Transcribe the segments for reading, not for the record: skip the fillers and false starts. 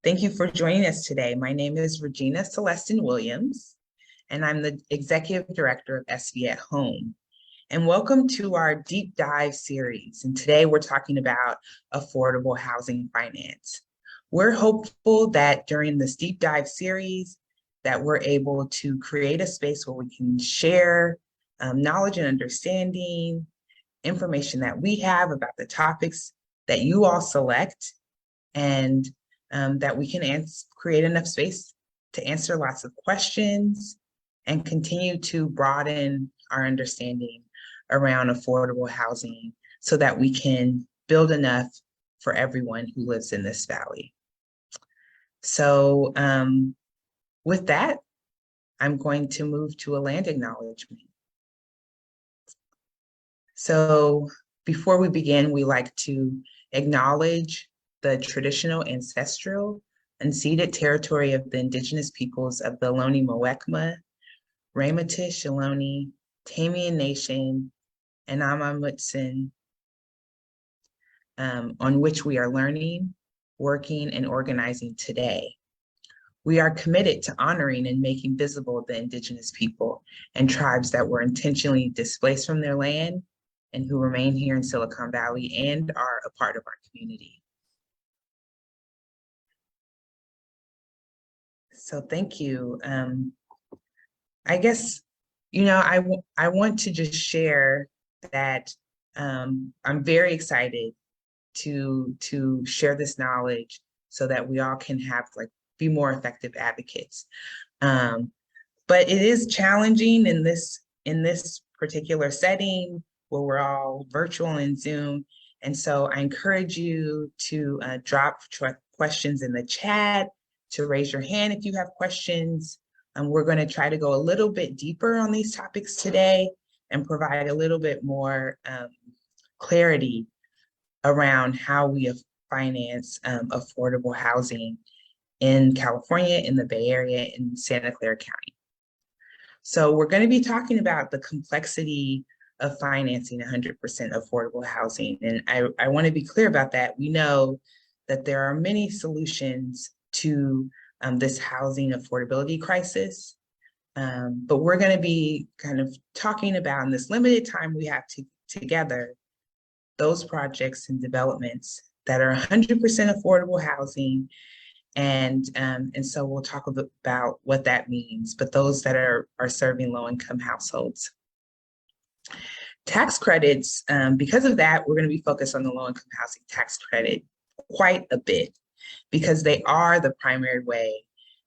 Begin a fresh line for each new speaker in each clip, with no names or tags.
Thank you for joining us today. My name is Regina Celestin Williams, and I'm the Executive Director of SV at Home. And welcome to our deep dive series. And today we're talking about affordable housing finance. We're hopeful that during this deep dive series that we're able to create a space where we can share knowledge and understanding, information that we have about the topics that you all select, and that we can create enough space to answer lots of questions and continue to broaden our understanding around affordable housing so that we can build enough for everyone who lives in this valley. So with that, I'm going to move to a land acknowledgement. So before we begin, we like to acknowledge the traditional, ancestral, unceded territory of the indigenous peoples of the Ohlone Muwekma, Ramaytush Ohlone, Tamian Nation, and Amamutsin, on which we are learning, working, and organizing today. We are committed to honoring and making visible the indigenous people and tribes that were intentionally displaced from their land and who remain here in Silicon Valley and are a part of our community. So thank you. I guess, I want to just share that I'm very excited to share this knowledge so that we all can be more effective advocates. But it is challenging in this particular setting where we're all virtual and Zoom. And so I encourage you to drop questions in the chat, to raise your hand if you have questions. We're going to try to go a little bit deeper on these topics today and provide a little bit more clarity around how we finance affordable housing in California, in the Bay Area, in Santa Clara County. So we're going to be talking about the complexity of financing 100% affordable housing. And I want to be clear about that. We know that there are many solutions to this housing affordability crisis, but we're going to be kind of talking about in this limited time we have together those projects and developments that are 100% affordable housing. And so we'll talk about what that means, but those that are serving low-income households. Tax credits, because of that, we're going to be focused on the low-income housing tax credit quite a bit, because they are the primary way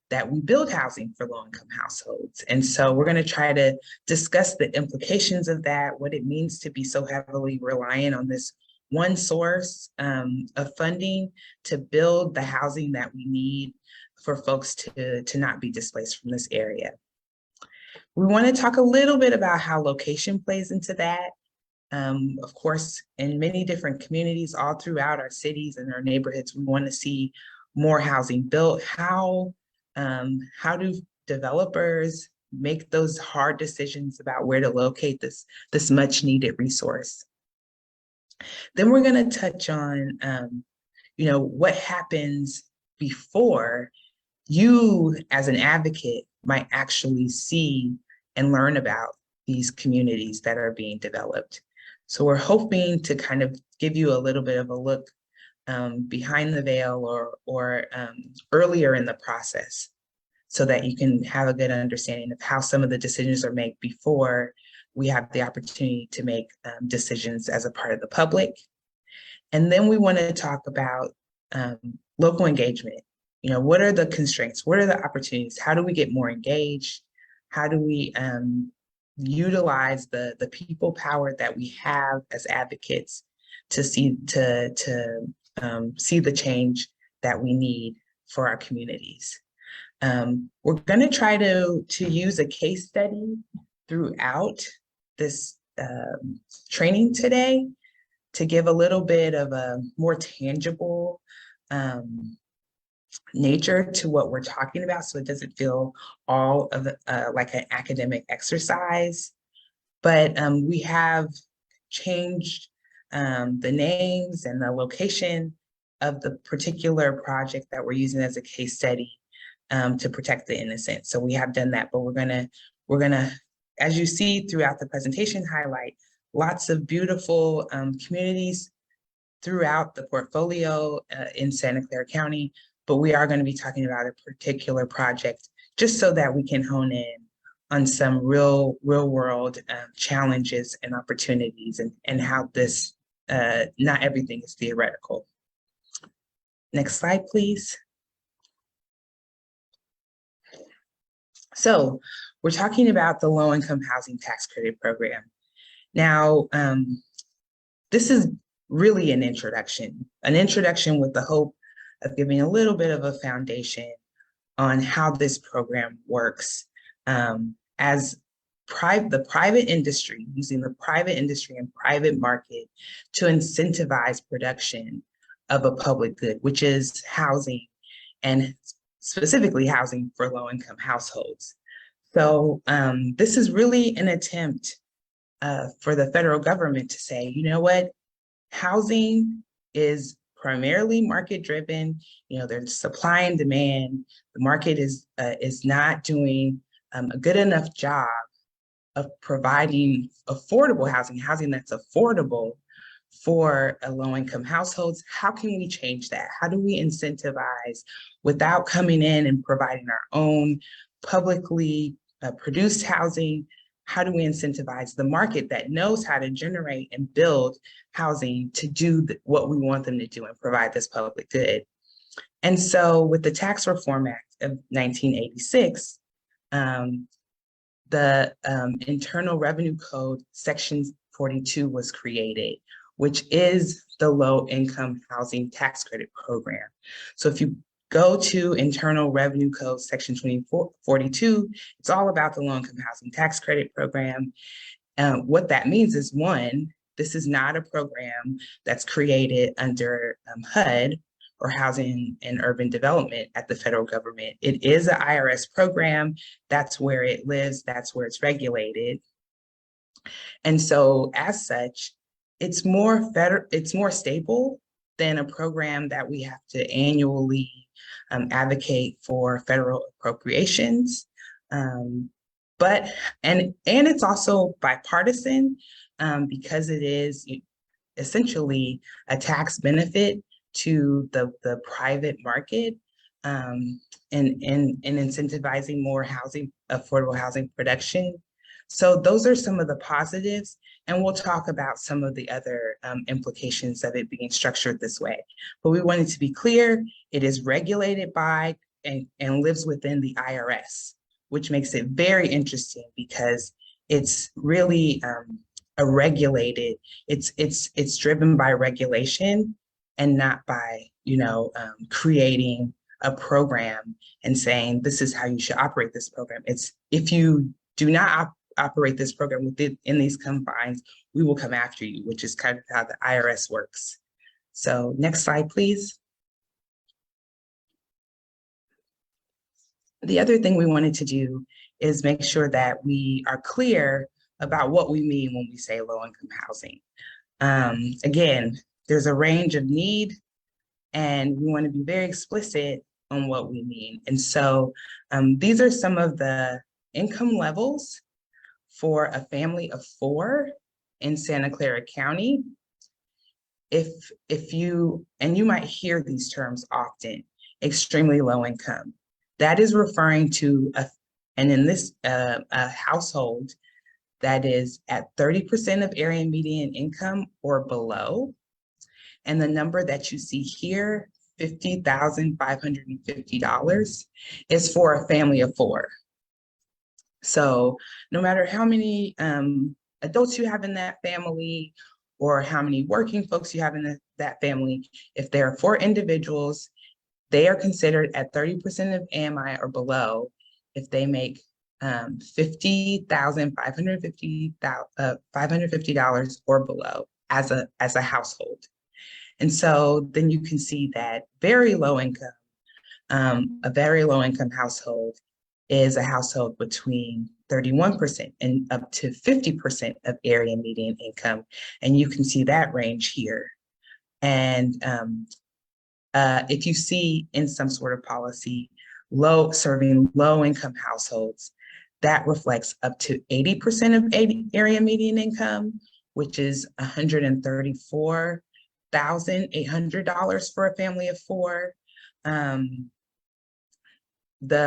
that we build housing for low-income households. And so we're going to try to discuss the implications of that, what it means to be so heavily reliant on this one source of funding to build the housing that we need for folks to not be displaced from this area. We want to talk a little bit about how location plays into that. Of course, in many different communities all throughout our cities and our neighborhoods, we want to see more housing built. How do developers make those hard decisions about where to locate this much needed resource? Then we're going to touch on, what happens before you as an advocate might actually see and learn about these communities that are being developed. So we're hoping to kind of give you a little bit of a look behind the veil or earlier in the process so that you can have a good understanding of how some of the decisions are made before we have the opportunity to make decisions as a part of the public. And then we want to talk about local engagement. What are the constraints? What are the opportunities? How do we get more engaged? How do we utilize the people power that we have as advocates to see the change that we need for our communities? We're going to try to use a case study throughout this training today to give a little bit of a more tangible nature to what we're talking about, so it doesn't feel all of like an academic exercise. But we have changed the names and the location of the particular project that we're using as a case study to protect the innocent. So we have done that, but we're gonna, as you see throughout the presentation, highlight lots of beautiful communities throughout the portfolio in Santa Clara County, but we are going to be talking about a particular project just so that we can hone in on some real world challenges and opportunities and how this, not everything is theoretical. Next slide, please. So we're talking about the low-income housing tax credit program. Now, this is really an introduction with the hope of giving a little bit of a foundation on how this program works as the private industry, using the private industry and private market to incentivize production of a public good, which is housing, and specifically housing for low-income households. So this is really an attempt for the federal government to say, you know what, housing is primarily market driven. You know, there's supply and demand. The market is not doing a good enough job of providing affordable housing that's affordable for low-income households. How can we change that? How do we incentivize without coming in and providing our own publicly produced housing? How do we incentivize the market that knows how to generate and build housing to do what we want them to do and provide this public good? And so with the Tax Reform Act of 1986, the Internal Revenue Code Section 42 was created, which is the low-income housing tax credit program. So if you go to Internal Revenue Code Section 42, it's all about the low-income housing tax credit program. What that means is, one, this is not a program that's created under HUD, or Housing and Urban Development at the federal government. It is an IRS program. That's where it lives. That's where it's regulated. And so as such, it's more stable than a program that we have to annually advocate for federal appropriations. But it's also bipartisan because it is essentially a tax benefit to the private market and incentivizing more affordable housing production. So those are some of the positives, and we'll talk about some of the other implications of it being structured this way. But we wanted to be clear, it is regulated by and lives within the IRS, which makes it very interesting because it's really it's driven by regulation and not by, creating a program and saying, this is how you should operate this program. It's, if you do not operate this program in these confines, we will come after you, which is kind of how the IRS works. So next slide, please. The other thing we wanted to do is make sure that we are clear about what we mean when we say low-income housing. Again, there's a range of need, and we want to be very explicit on what we mean. And so these are some of the income levels for a family of 4 in Santa Clara County. If you might hear these terms often, extremely low income, that is referring to a household that is at 30% of area median income or below. And the number that you see here, $50,550, is for a family of 4. So no matter how many adults you have in that family or how many working folks you have in that family, if there are 4 individuals, they are considered at 30% of AMI or below if they make $50,550 or below as a household. And so then you can see that a very low income household is a household between 31% and up to 50% of area median income. And you can see that range here. And if you see in some sort of policy serving low-income households, that reflects up to 80% of area median income, which is $134,800 for a family of four. The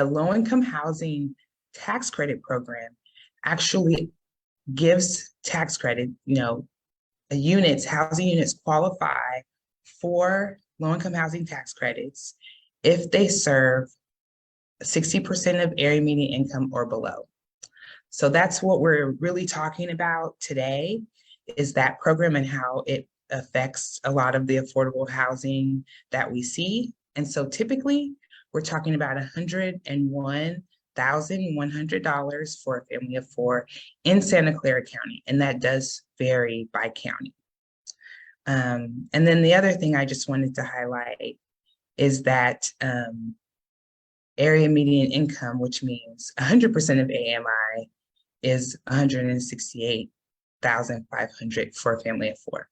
low-income housing tax credit program actually gives tax credit, housing units qualify for low-income housing tax credits if they serve 60% of area median income or below. So that's what we're really talking about today, is that program and how it affects a lot of the affordable housing that we see. And so typically we're talking about $101,100 for a family of four in Santa Clara County, and that does vary by county. And then the other thing I just wanted to highlight is that area median income, which means 100% of AMI, is $168,500 for a family of four.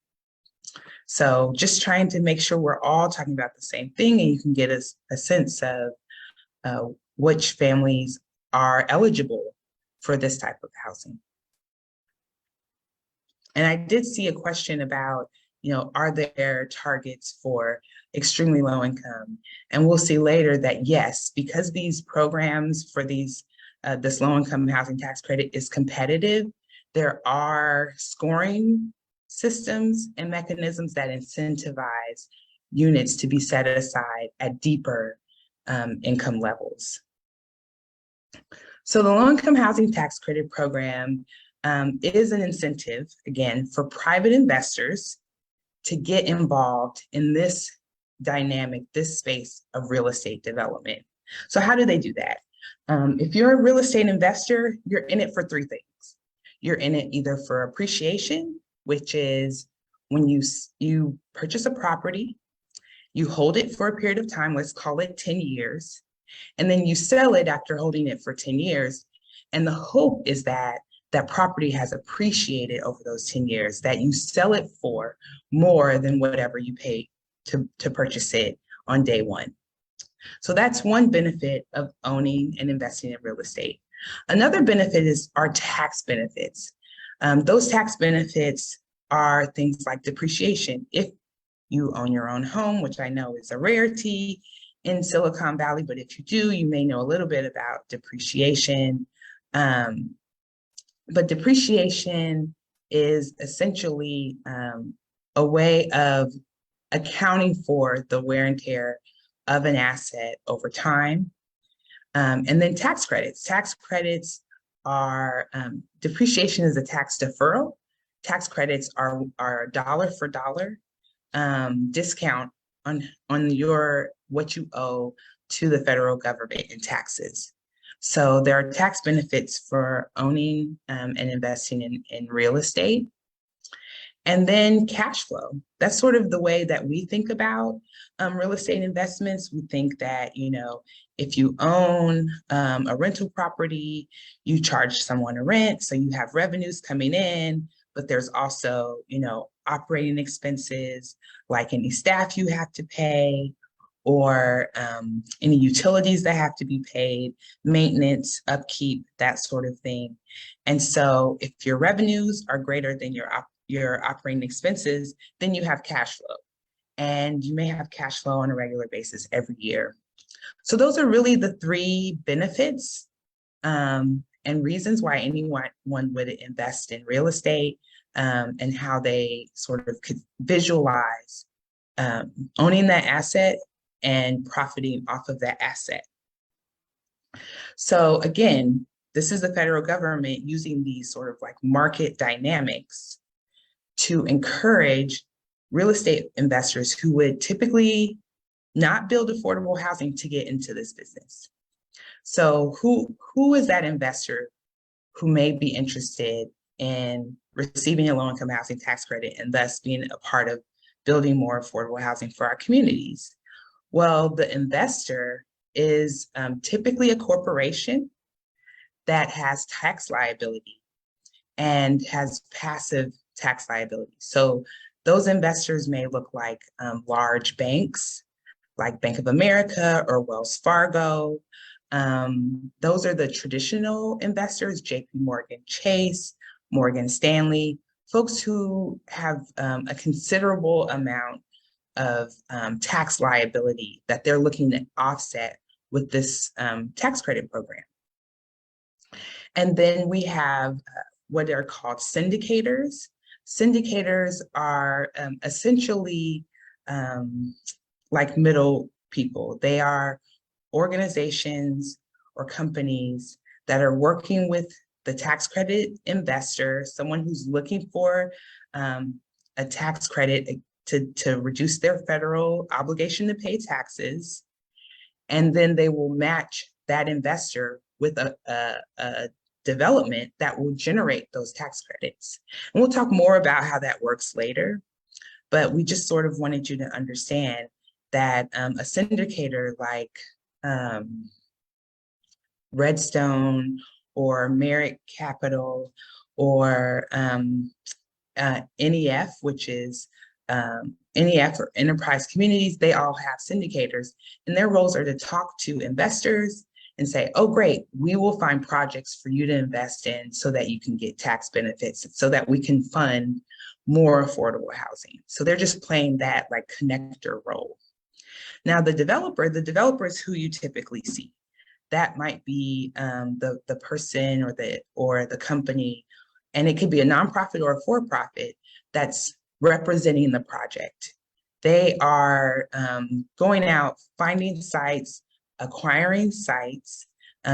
So just trying to make sure we're all talking about the same thing, and you can get a sense of which families are eligible for this type of housing. And I did see a question about, are there targets for extremely low income? And we'll see later that yes, because these programs for this low income housing tax credit is competitive, there are scoring systems and mechanisms that incentivize units to be set aside at deeper income levels. So the low-income housing tax credit program is an incentive, again, for private investors to get involved in this dynamic, this space of real estate development. So how do they do that? If you're a real estate investor, you're in it for three things. You're in it either for appreciation, which is when you purchase a property, you hold it for a period of time, let's call it 10 years, and then you sell it after holding it for 10 years. And the hope is that that property has appreciated over those 10 years, that you sell it for more than whatever you paid to purchase it on day one. So that's one benefit of owning and investing in real estate. Another benefit are tax benefits. Those tax benefits are things like depreciation. If you own your own home, which I know is a rarity in Silicon Valley, but if you do, you may know a little bit about depreciation. But depreciation is essentially a way of accounting for the wear and tear of an asset over time. And then tax credits. Tax credits are, depreciation is a tax deferral. Tax credits are dollar for dollar discount on what you owe to the federal government in taxes. So there are tax benefits for owning and investing in real estate. And then cash flow. That's sort of the way that we think about real estate investments. We think that, if you own a rental property, you charge someone a rent, so you have revenues coming in, but there's also, operating expenses, like any staff you have to pay, or any utilities that have to be paid, maintenance, upkeep, that sort of thing. And so if your revenues are greater than your operating expenses, then you have cash flow. And you may have cash flow on a regular basis every year. So those are really the three benefits and reasons why anyone would invest in real estate, and how they sort of could visualize owning that asset and profiting off of that asset. So again, this is the federal government using these sort of like market dynamics to encourage real estate investors who would typically not build affordable housing to get into this business. So who is that investor who may be interested in receiving a low-income housing tax credit and thus being a part of building more affordable housing for our communities? Well, the investor is typically a corporation that has tax liability and has passive tax liability. So those investors may look like large banks, like Bank of America or Wells Fargo. Those are the traditional investors, JP Morgan Chase, Morgan Stanley, folks who have a considerable amount of tax liability that they're looking to offset with this tax credit program. And then we have what are called syndicators. Syndicators are essentially like middle people. They are organizations or companies that are working with the tax credit investor, someone who's looking for a tax credit to reduce their federal obligation to pay taxes. And then they will match that investor with a development that will generate those tax credits. And we'll talk more about how that works later, but we just sort of wanted you to understand that a syndicator like Redstone or Merit Capital or NEF, which is NEF or Enterprise Communities, they all have syndicators, and their roles are to talk to investors and say, oh, great, we will find projects for you to invest in so that you can get tax benefits, so that we can fund more affordable housing. So they're just playing that like connector role. Now, the developer is who you typically see. That might be the person or the company, and it could be a nonprofit or a for-profit that's representing the project. They are going out, finding sites, acquiring sites,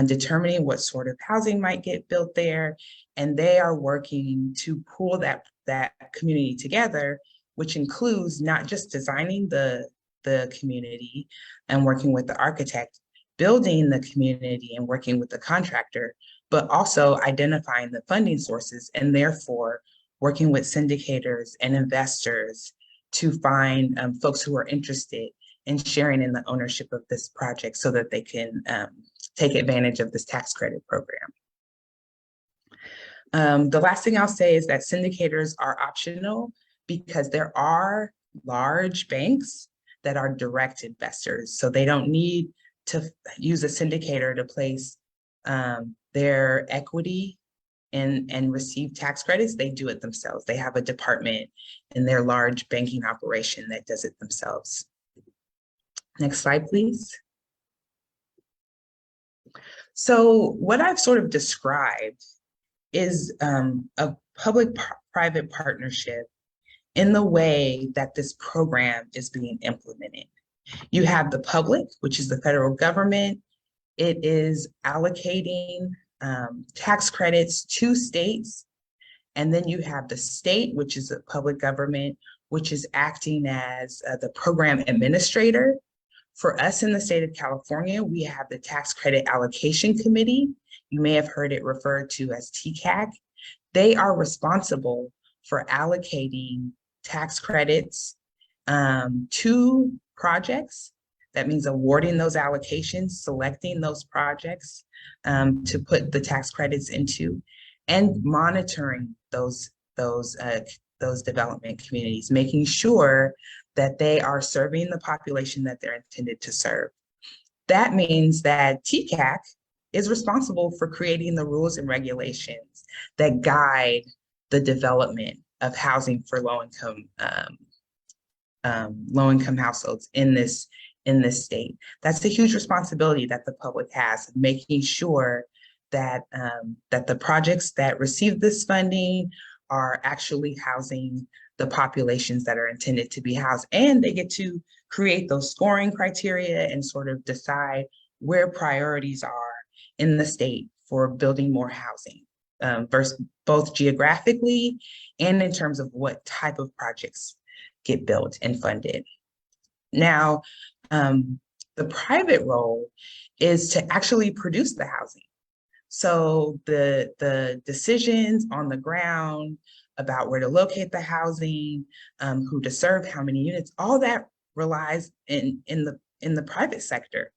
determining what sort of housing might get built there, and they are working to pull that community together, which includes not just designing the community and working with the architect, building the community and working with the contractor, but also identifying the funding sources and therefore working with syndicators and investors to find folks who are interested in sharing in the ownership of this project so that they can take advantage of this tax credit program. The last thing I'll say is that syndicators are optional because there are large banks that are direct investors. So they don't need to use a syndicator to place their equity and receive tax credits. They do it themselves. They have a department in their large banking operation that does it themselves. Next slide, please. So what I've sort of described is a public-private partnership in the way that this program is being implemented. You have the public, which is the federal government. It is allocating tax credits to states. And then you have the state, which is a public government, which is acting as the program administrator. For us in the state of California, we have the Tax Credit Allocation Committee. You may have heard it referred to as TCAC. They are responsible for allocating tax credits to projects. That means awarding those allocations, selecting those projects to put the tax credits into, and monitoring those development communities, making sure that they are serving the population that they're intended to serve. That means that TCAC is responsible for creating the rules and regulations that guide the development of housing for low-income households in this state. That's a huge responsibility that the public has, making sure that that the projects that receive this funding are actually housing the populations that are intended to be housed, and they get to create those scoring criteria and sort of decide where priorities are in the state for building more housing, versus both geographically and in terms of what type of projects get built and funded. Now, the private role is to actually produce the housing. So the decisions on the ground about where to locate the housing, who to serve, how many units, all that relies in the private sector.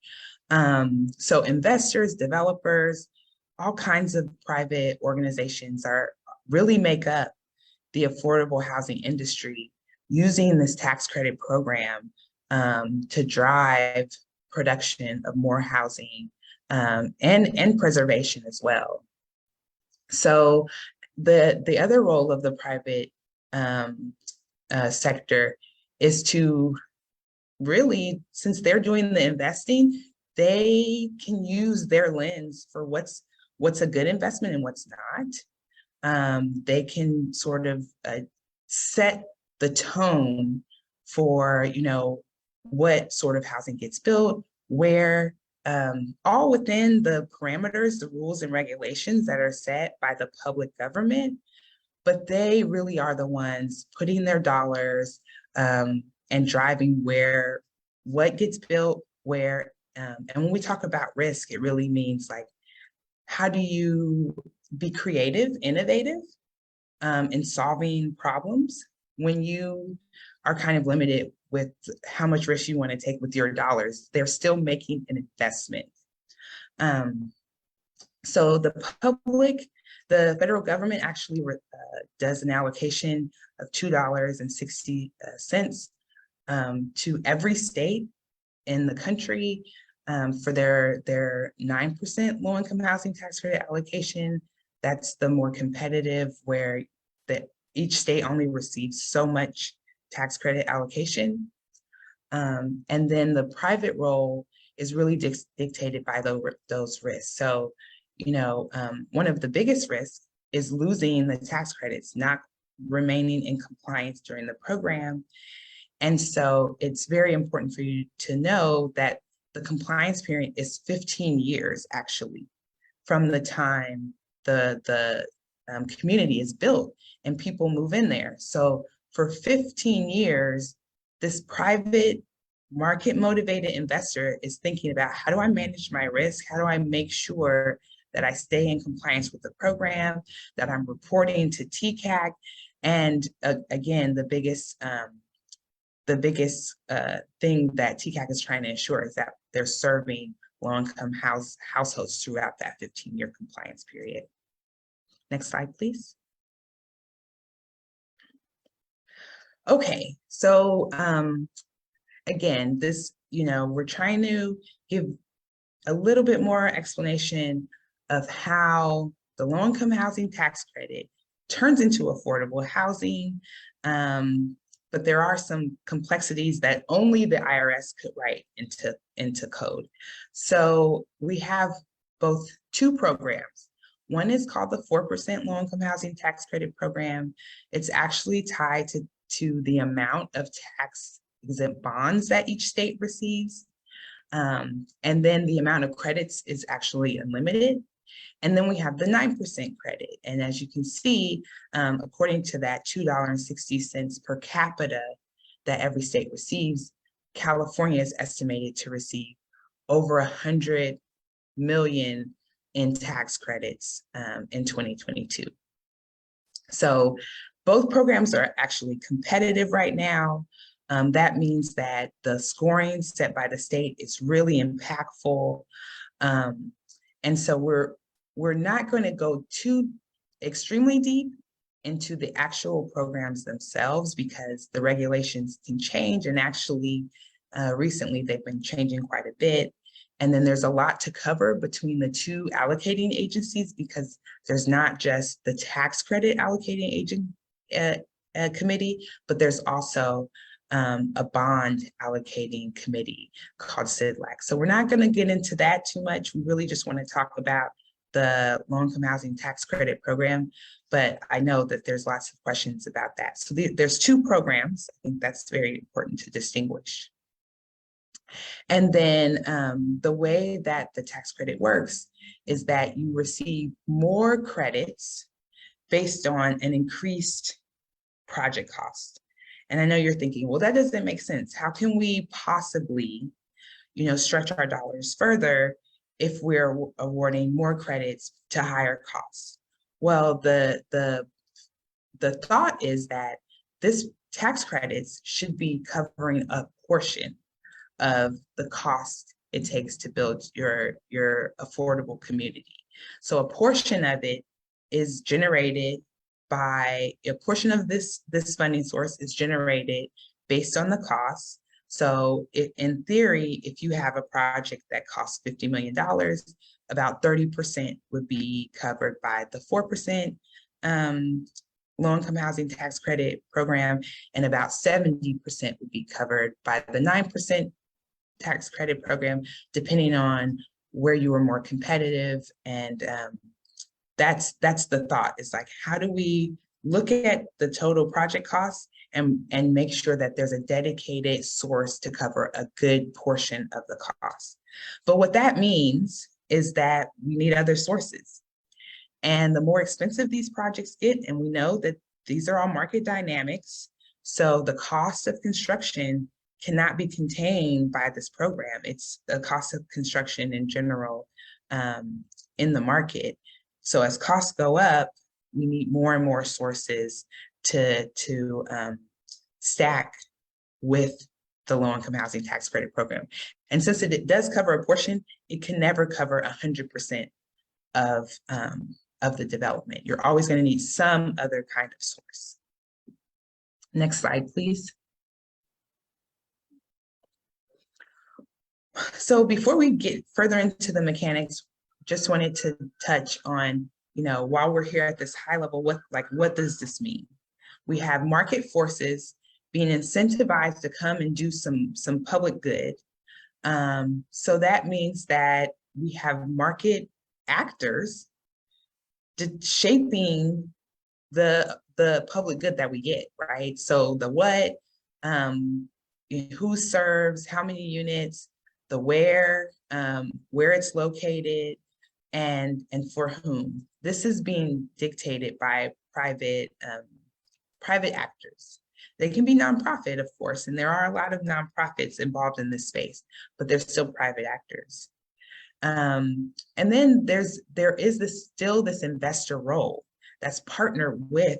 So investors, developers, all kinds of private organizations really make up the affordable housing industry using this tax credit program to drive production of more housing and preservation as well. So the other role of the private sector is to really, since they're doing the investing, they can use their lens for what's a good investment and what's not. They can sort of set the tone for, what sort of housing gets built, where, all within the parameters, the rules and regulations that are set by the public government, but they really are the ones putting their dollars and driving what gets built, where, and when we talk about risk, it really means like, how do you be creative, innovative in solving problems when you are kind of limited with how much risk you want to take with your dollars? They're still making an investment. So the federal government actually does an allocation of $2.60 to every state in the country for their 9% low-income housing tax credit allocation. That's the more competitive, where each state only receives so much tax credit allocation. And then the private role is really dictated by those risks. So, one of the biggest risks is losing the tax credits, not remaining in compliance during the program. And so it's very important for you to know that the compliance period is 15 years, actually, from the time the community is built and people move in there. So for 15 years, this private market motivated investor is thinking about, how do I manage my risk? How do I make sure that I stay in compliance with the program, that I'm reporting to TCAC? And again, the biggest thing that TCAC is trying to ensure is that they're serving low-income households throughout that 15-year compliance period. Next slide, please. Okay, so again, this, we're trying to give a little bit more explanation of how the low-income housing tax credit turns into affordable housing. But there are some complexities that only the IRS could write into code. So we have both two programs. One is called the 4% low-income housing tax credit program. It's actually tied to the amount of tax-exempt bonds that each state receives. And then the amount of credits is actually unlimited. And then we have the 9% credit. And as you can see, according to that $2.60 per capita that every state receives, California is estimated to receive over 100 million in tax credits in 2022. So both programs are actually competitive right now. That means that the scoring set by the state is really impactful. And so we're not going to go too extremely deep into the actual programs themselves, because the regulations can change, and actually recently they've been changing quite a bit. And then there's a lot to cover between the two allocating agencies, because there's not just the tax credit allocating committee, but there's also a bond allocating committee called SIDLAC. So we're not going to get into that too much. We really just want to talk about the low-income housing tax credit program, but I know that there's lots of questions about that. So there's two programs. I think that's very important to distinguish. And then the way that the tax credit works is that you receive more credits based on an increased project cost. And I know you're thinking, well, that doesn't make sense. How can we possibly, stretch our dollars further if we're awarding more credits to higher costs? Well, the thought is that this tax credits should be covering a portion of the cost it takes to build your affordable community. So a portion of it is generated by, a portion of this funding source is generated based on the cost. So in theory, if you have a project that costs $50 million, about 30% would be covered by the 4% low-income housing tax credit program, and about 70% would be covered by the 9% tax credit program, depending on where you were more competitive. And that's the thought. It's like, how do we look at the total project costs and make sure that there's a dedicated source to cover a good portion of the cost? But what that means is that we need other sources. And the more expensive these projects get, and we know that these are all market dynamics, so the cost of construction cannot be contained by this program. It's the cost of construction in general in the market. So as costs go up, we need more and more sources to stack with the low-income housing tax credit program. And since it does cover a portion, it can never cover 100% of the development. You're always going to need some other kind of source. Next slide, please. So before we get further into the mechanics, just wanted to touch on, while we're here at this high level, what does this mean? We have market forces being incentivized to come and do some public good. So that means that we have market actors shaping the public good that we get, right? So the what, who serves, how many units, the where it's located, and for whom. This is being dictated by private actors. They can be nonprofit, of course, and there are a lot of nonprofits involved in this space, but they're still private actors. And then there is still this investor role that's partnered with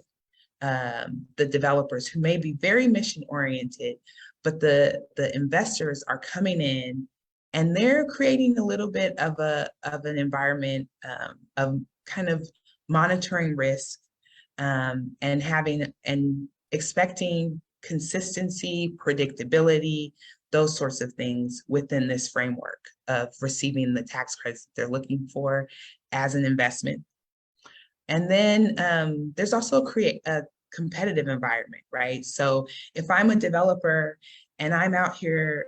the developers who may be very mission oriented, but the investors are coming in and they're creating a little bit of an environment of kind of monitoring risk and expecting consistency, predictability, those sorts of things within this framework of receiving the tax credits that they're looking for as an investment. And then there's also a competitive environment, right? So if I'm a developer and I'm out here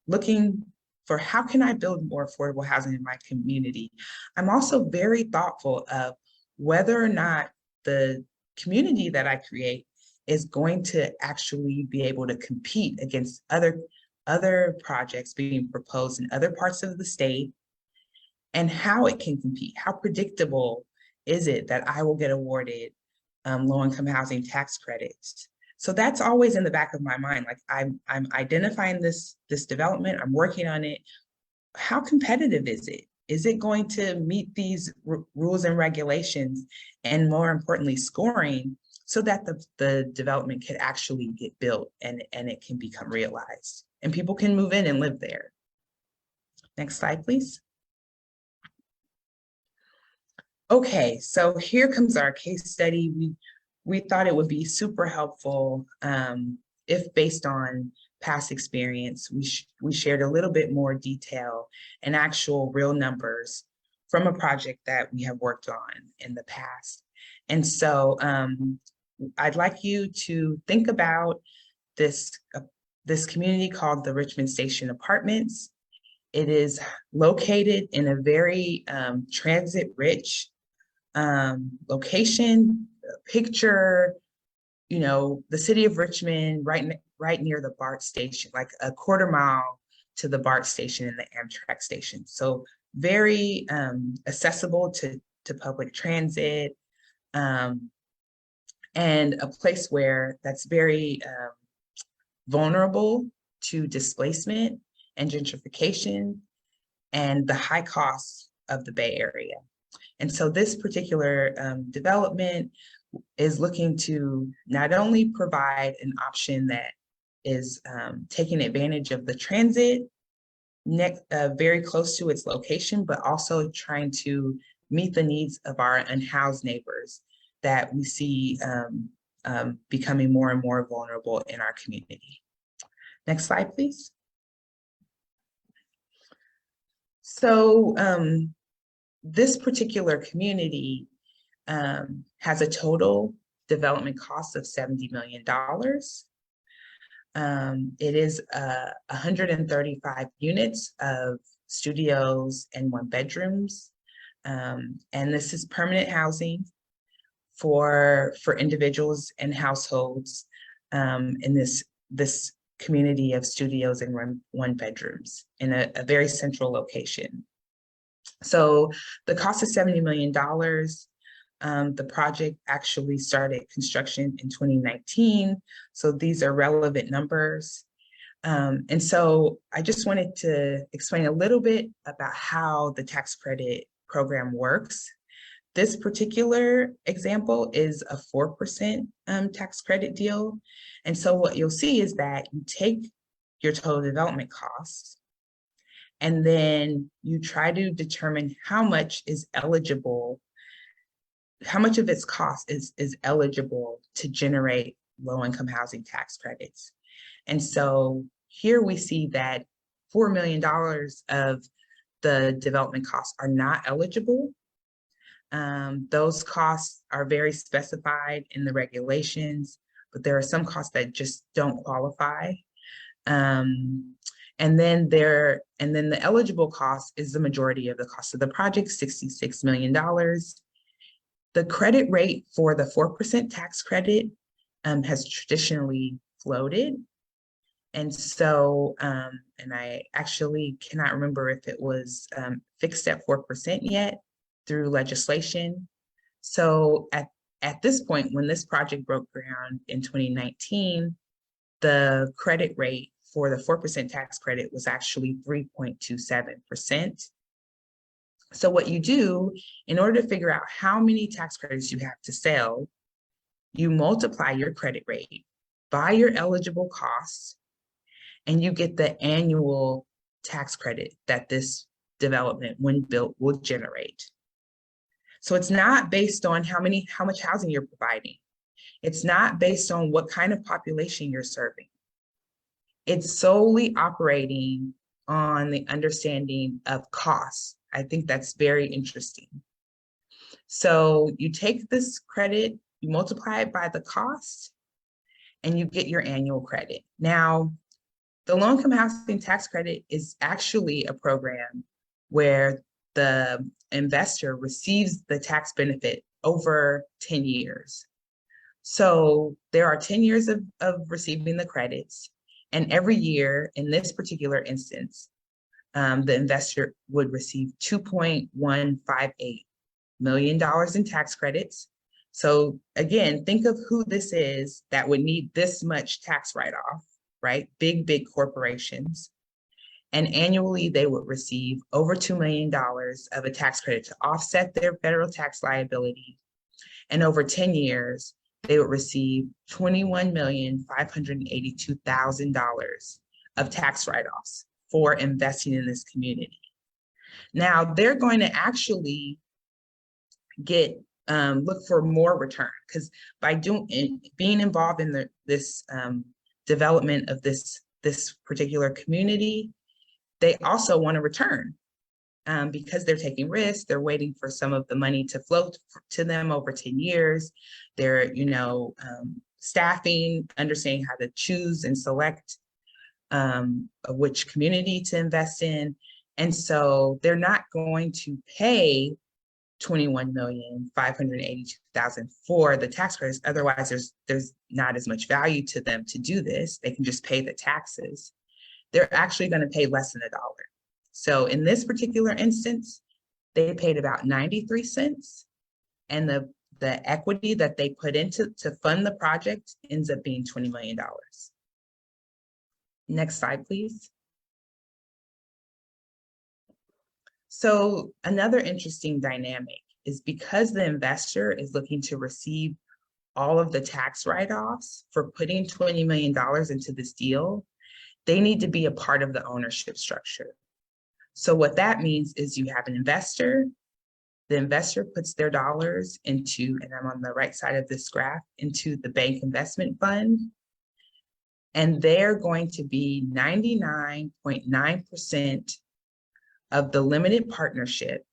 looking for how can I build more affordable housing in my community, I'm also very thoughtful of whether or not the community that I create is going to actually be able to compete against other projects being proposed in other parts of the state, and how it can compete. How predictable is it that I will get awarded low-income housing tax credits? So that's always in the back of my mind. Like I'm identifying this development, I'm working on it. How competitive is it? Is it going to meet these rules and regulations, and more importantly, scoring, so that the development could actually get built and it can become realized and people can move in and live there? Next slide, please. Okay, so here comes our case study. We thought it would be super helpful if, based on past experience, we shared a little bit more detail and actual real numbers from a project that we have worked on in the past. And so I'd like you to think about this community called the Richmond Station Apartments. It is located in a very transit-rich location. Picture, the city of Richmond right near the BART station, like a quarter mile to the BART station and the Amtrak station. So very accessible to public transit, and a place that's very vulnerable to displacement and gentrification and the high costs of the Bay Area. And so this particular development is looking to not only provide an option that is taking advantage of the transit very close to its location, but also trying to meet the needs of our unhoused neighbors that we see becoming more and more vulnerable in our community. Next slide, please. So this particular community has a total development cost of $70 million. It is 135 units of studios and 1 bedrooms. And this is permanent housing for individuals and households in this community of studios and 1 bedrooms in a very central location. So the cost is $70 million. The project actually started construction in 2019. So these are relevant numbers. And so I just wanted to explain a little bit about how the tax credit program works. This particular example is a 4% tax credit deal. And so what you'll see is that you take your total development costs, and then you try to determine how much is eligible, how much of its cost is eligible to generate low-income housing tax credits. And so here we see that $4 million of the development costs are not eligible. Those costs are very specified in the regulations, but there are some costs that just don't qualify. And then the eligible cost is the majority of the cost of the project, $66 million. The credit rate for the 4% tax credit has traditionally floated. And so, and I actually cannot remember if it was fixed at 4% yet through legislation. So at this point, when this project broke ground in 2019, the credit rate for the 4% tax credit was actually 3.27%. So what you do, in order to figure out how many tax credits you have to sell, you multiply your credit rate by your eligible costs, and you get the annual tax credit that this development, when built, will generate. So it's not based on how much housing you're providing. It's not based on what kind of population you're serving. It's solely operating on the understanding of costs. I think that's very interesting. So you take this credit, you multiply it by the cost, and you get your annual credit. Now, the low-income housing tax credit is actually a program where the investor receives the tax benefit over 10 years. So there are 10 years of receiving the credits. And every year, in this particular instance, the investor would receive $2.158 million in tax credits. So again, think of who this is that would need this much tax write-off, right? Big corporations. And annually, they would receive over $2 million of a tax credit to offset their federal tax liability. And over 10 years, they would receive $21,582,000 of tax write-offs for investing in this community. Now, they're going to actually get look for more return, because by being involved in this development of this particular community, they also want to return. Because they're taking risks, they're waiting for some of the money to flow to them over 10 years. They're, staffing, understanding how to choose and select which community to invest in. And so they're not going to pay $21,582,000 for the tax credits. Otherwise, there's not as much value to them to do this. They can just pay the taxes. They're actually going to pay less than $1. So in this particular instance, they paid about 93 cents, and the equity that they put into to fund the project ends up being $20 million. Next slide, please. So another interesting dynamic is, because the investor is looking to receive all of the tax write-offs for putting $20 million into this deal, they need to be a part of the ownership structure. So what that means is you have an investor. The investor puts their dollars into, and I'm on the right side of this graph, into the bank investment fund. And they're going to be 99.9% of the limited partnership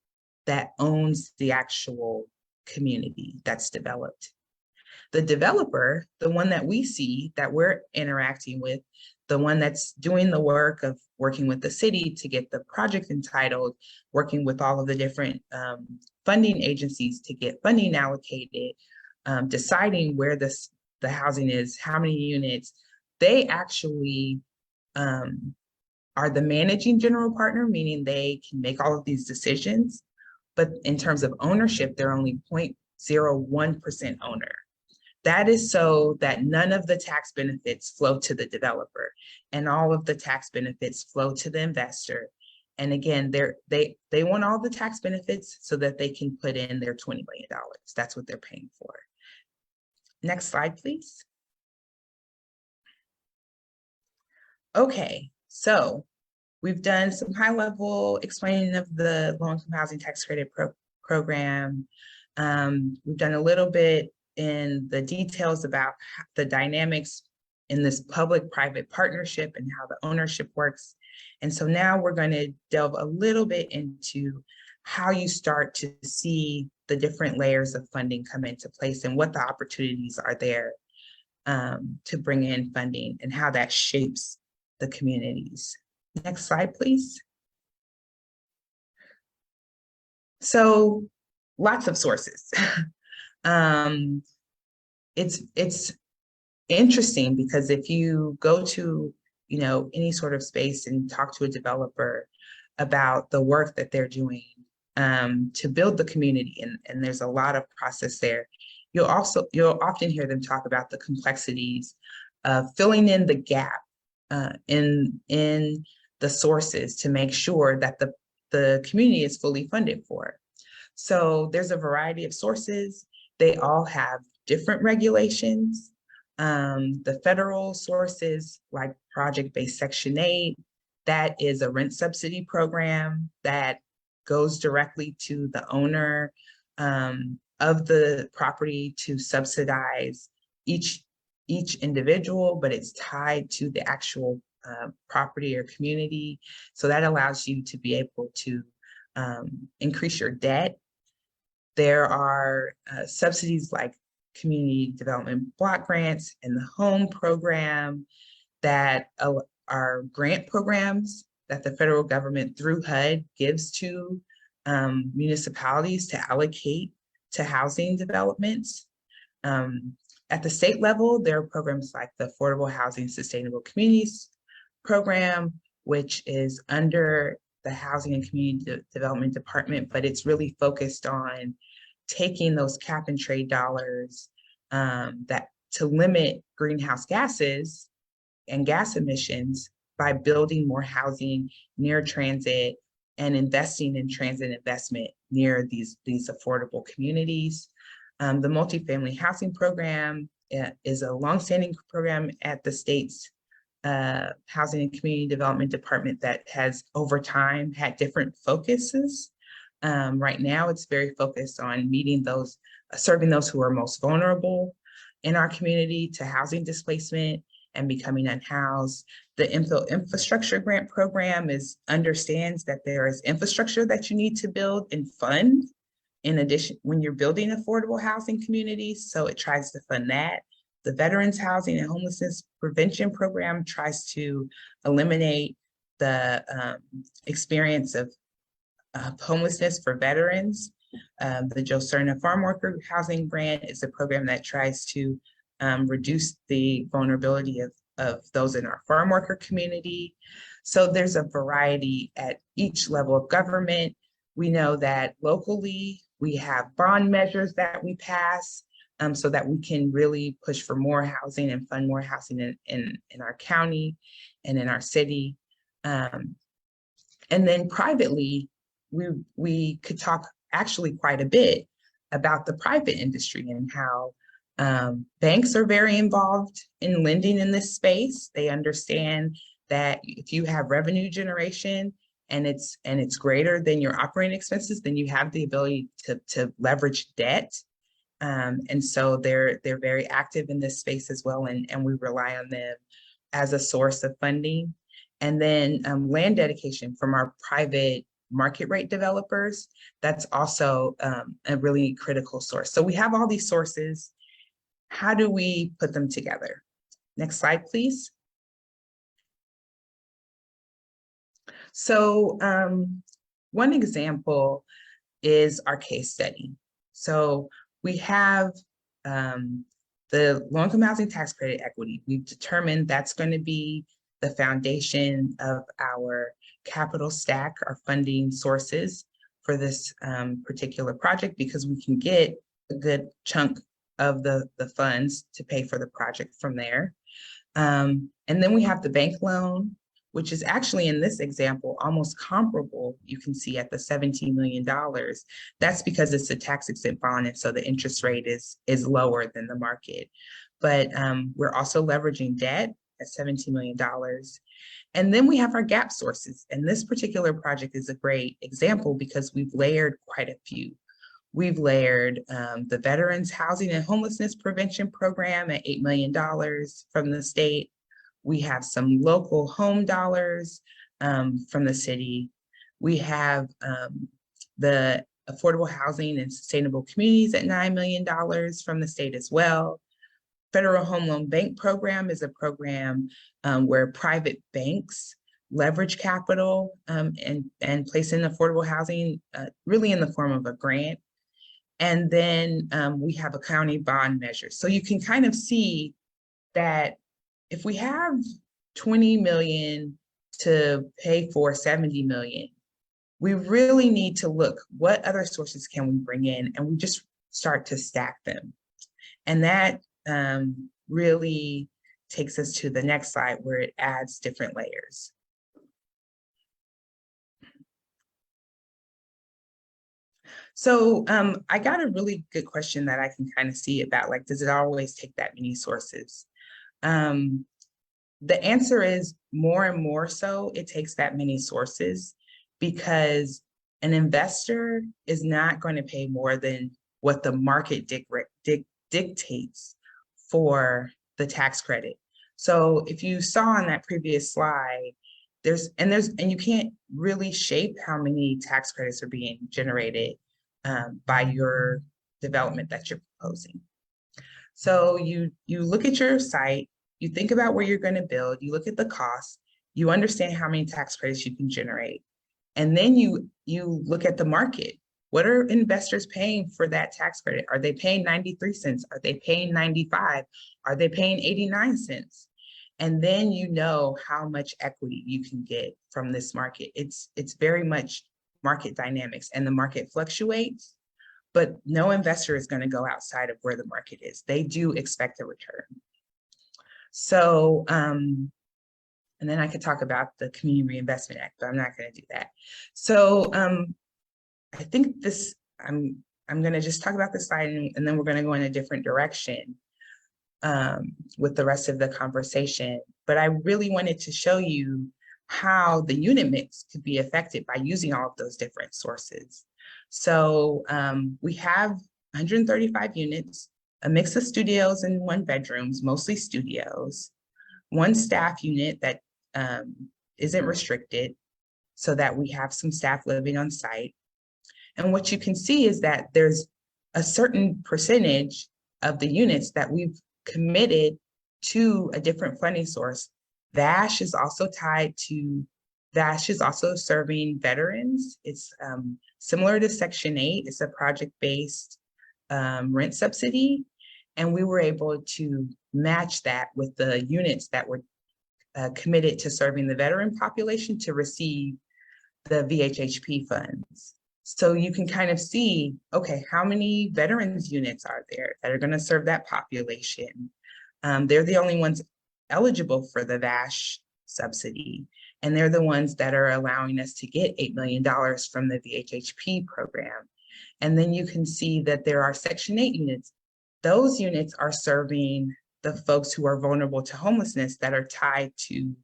that owns the actual community that's developed. The developer, the one that we see that we're interacting with, the one that's doing the work of working with the city to get the project entitled, working with all of the different funding agencies to get funding allocated, deciding where the housing is, how many units, they actually are the managing general partner, meaning they can make all of these decisions. But in terms of ownership, they're only 0.01% owner. That is so that none of the tax benefits flow to the developer and all of the tax benefits flow to the investor. And again, they want all the tax benefits so that they can put in their $20 million. That's what they're paying for. Next slide, please. Okay, so we've done some high level explaining of the low-income housing tax credit program. We've done a little bit in the details about the dynamics in this public-private partnership and how the ownership works. And so now we're going to delve a little bit into how you start to see the different layers of funding come into place and what the opportunities are there to bring in funding and how that shapes the communities. Next slide, please. So lots of sources. It's interesting because if you go to any sort of space and talk to a developer about the work that they're doing to build the community, and there's a lot of process there, you'll often hear them talk about the complexities of filling in the gap in the sources to make sure that the community is fully funded for. So there's a variety of sources. They all have different regulations. The federal sources like project-based Section 8, that is a rent subsidy program that goes directly to the owner of the property to subsidize each individual, but it's tied to the actual property or community. So that allows you to be able to increase your debt. There are subsidies like community development block grants and the home program that are grant programs that the federal government through HUD gives to municipalities to allocate to housing developments. At the state level, there are programs like the Affordable Housing Sustainable Communities program, which is under the Housing and Community Development Department, but it's really focused on taking those cap and trade dollars that to limit greenhouse gases and gas emissions by building more housing near transit and investing in transit investment near these affordable communities. The multifamily housing program is a longstanding program at the state's Housing and Community Development Department that has over time had different focuses. Right now, it's very focused on serving those who are most vulnerable in our community to housing displacement and becoming unhoused. The infill infrastructure grant program understands that there is infrastructure that you need to build and fund in addition when you're building affordable housing communities. So it tries to fund that. The Veterans Housing and Homelessness Prevention Program tries to eliminate the experience of homelessness for veterans. The Joe Cerna Farm Worker Housing Grant is a program that tries to reduce the vulnerability of those in our farm worker community. So there's a variety at each level of government. We know that locally, we have bond measures that we pass so that we can really push for more housing and fund more housing in our county and in our city. And then privately, we could talk actually quite a bit about the private industry and how banks are very involved in lending in this space. They understand that if you have revenue generation and it's greater than your operating expenses, then you have the ability to leverage debt. And so they're very active in this space as well, and we rely on them as a source of funding. And then land dedication from our private market rate developers, that's also a really critical source. So we have all these sources. How do we put them together? Next slide, please. So one example is our case study. So we have the low-income housing tax credit equity. We've determined that's going to be the foundation of our capital stack, our funding sources for this particular project, because we can get a good chunk of the funds to pay for the project from there. And then we have the bank loan, which is actually in this example almost comparable. You can see at the $17 million. That's because it's a tax exempt bond, and so the interest rate is lower than the market. But we're also leveraging debt at $17 million. And then we have our gap sources. And this particular project is a great example because we've layered quite a few. We've layered the Veterans Housing and Homelessness Prevention Program at $8 million from the state. We have some local home dollars from the city. We have the Affordable Housing and Sustainable Communities at $9 million from the state as well. Federal Home Loan Bank Program is a program where private banks leverage capital and place in affordable housing, really in the form of a grant. And then we have a county bond measure. So you can kind of see that if we have 20 million to pay for 70 million, we really need to look what other sources can we bring in, and we just start to stack them. And that really takes us to the next slide where it adds different layers. So I got a really good question that I can kind of see about, like, does it always take that many sources? The answer is more and more so it takes that many sources, because an investor is not going to pay more than what the market dictates for the tax credit. So if you saw on that previous slide, and you can't really shape how many tax credits are being generated by your development that you're proposing. So you look at your site, you think about where you're going to build, you look at the cost, you understand how many tax credits you can generate, and then you look at the market. What are investors paying for that tax credit? Are they paying 93 cents? Are they paying 95? Are they paying 89 cents? And then you know how much equity you can get from this market. It's very much market dynamics, and the market fluctuates, but no investor is going to go outside of where the market is. They do expect a return. So, and then I could talk about the Community Reinvestment Act, but I'm not going to do that. So I think this, I'm going to just talk about this slide, and then we're going to go in a different direction with the rest of the conversation. But I really wanted to show you how the unit mix could be affected by using all of those different sources. So we have 135 units, a mix of studios and 1 bedrooms, mostly studios, 1 staff unit that isn't restricted, so that we have some staff living on site. And what you can see is that there's a certain percentage of the units that we've committed to a different funding source. VASH is also serving veterans. It's similar to Section 8. It's a project-based rent subsidy. And we were able to match that with the units that were committed to serving the veteran population to receive the VHHP funds. So you can kind of see, okay, how many veterans units are there that are going to serve that population? They're the only ones eligible for the VASH subsidy, and they're the ones that are allowing us to get $8 million from the VHHP program. And then you can see that there are Section 8 units. Those units are serving the folks who are vulnerable to homelessness that are tied to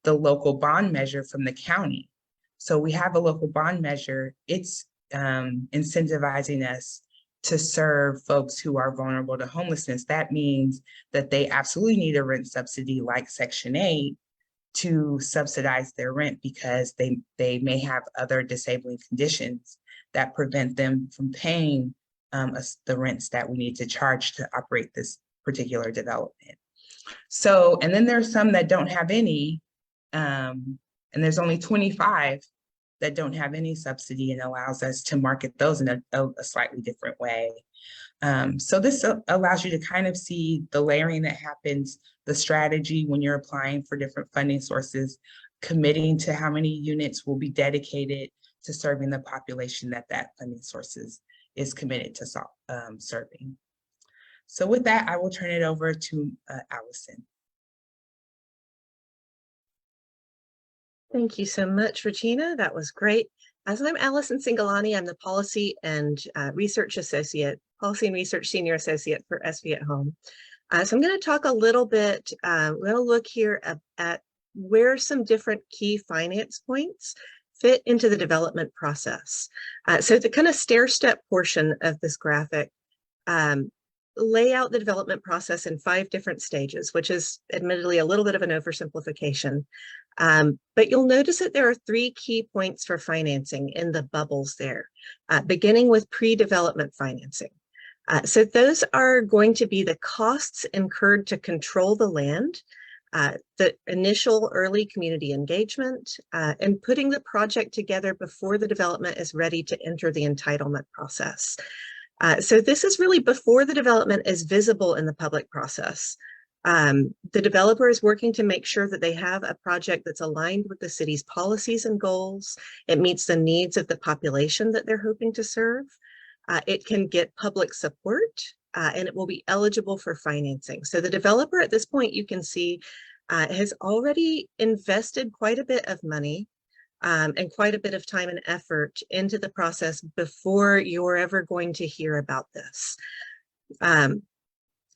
the local bond measure from the county. So we have a local bond measure. It's incentivizing us to serve folks who are vulnerable to homelessness. That means that they absolutely need a rent subsidy like Section 8 to subsidize their rent, because they may have other disabling conditions that prevent them from paying the rents that we need to charge to operate this particular development. So, and then there's some that don't have any, and there's only 25 that don't have any subsidy, and allows us to market those in a slightly different way. So this allows you to kind of see the layering that happens, the strategy when you're applying for different funding sources, committing to how many units will be dedicated to serving the population that funding sources is committed to serving. So with that, I will turn it over to Allison.
Thank you so much, Regina. That was great. As I'm Allison Singalani, I'm the Policy and Research Senior Associate for SV at Home. So I'm going to talk a little bit, we're going to look here at where some different key finance points fit into the development process. So the kind of stair-step portion of this graphic lay out the development process in 5 different stages, which is admittedly a little bit of an oversimplification. But you'll notice that there are 3 key points for financing in the bubbles there, beginning with pre-development financing. So those are going to be the costs incurred to control the land, the initial early community engagement, and putting the project together before the development is ready to enter the entitlement process. So this is really before the development is visible in the public process. The developer is working to make sure that they have a project that's aligned with the city's policies and goals. It meets the needs of the population that they're hoping to serve. It can get public support, and it will be eligible for financing. So the developer at this point, you can see, has already invested quite a bit of money and quite a bit of time and effort into the process before you're ever going to hear about this.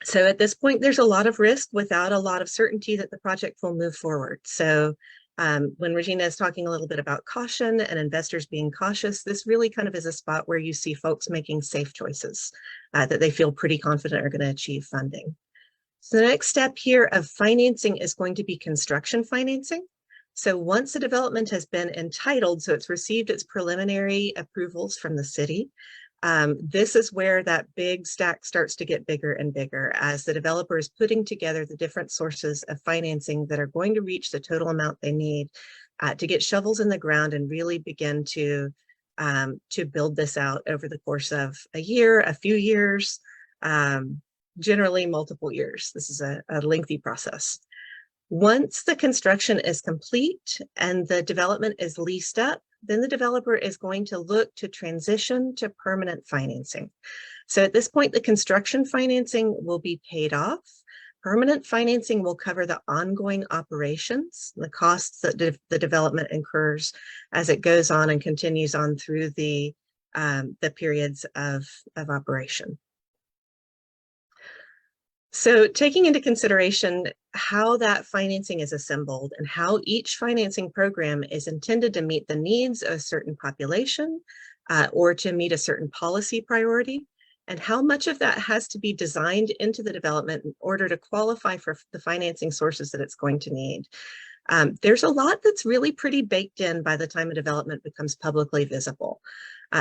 So at this point, there's a lot of risk without a lot of certainty that the project will move forward. So when Regina is talking a little bit about caution and investors being cautious, this really kind of is a spot where you see folks making safe choices that they feel pretty confident are going to achieve funding. So the next step here of financing is going to be construction financing. So once the development has been entitled, so it's received its preliminary approvals from the city, this is where that big stack starts to get bigger and bigger as the developer is putting together the different sources of financing that are going to reach the total amount they need to get shovels in the ground and really begin to build this out over the course of a year, a few years, generally multiple years. This is a lengthy process. Once the construction is complete and the development is leased up, then the developer is going to look to transition to permanent financing. So at this point, the construction financing will be paid off. Permanent financing will cover the ongoing operations, the costs that the development incurs as it goes on and continues on through the periods of operation. So taking into consideration how that financing is assembled and how each financing program is intended to meet the needs of a certain population or to meet a certain policy priority, and how much of that has to be designed into the development in order to qualify for the financing sources that it's going to need. There's a lot that's really pretty baked in by the time a development becomes publicly visible.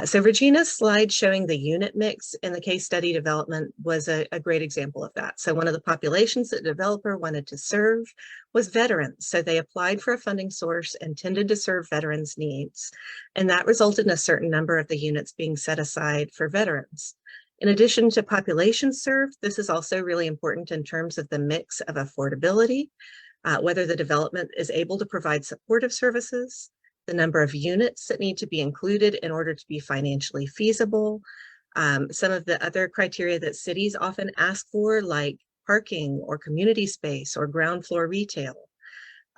So Regina's slide showing the unit mix in the case study development was a great example of that. So one of the populations that the developer wanted to serve was veterans. So they applied for a funding source intended to serve veterans' needs. And that resulted in a certain number of the units being set aside for veterans. In addition to population served, this is also really important in terms of the mix of affordability, whether the development is able to provide supportive services, the number of units that need to be included in order to be financially feasible, some of the other criteria that cities often ask for, like parking or community space or ground floor retail.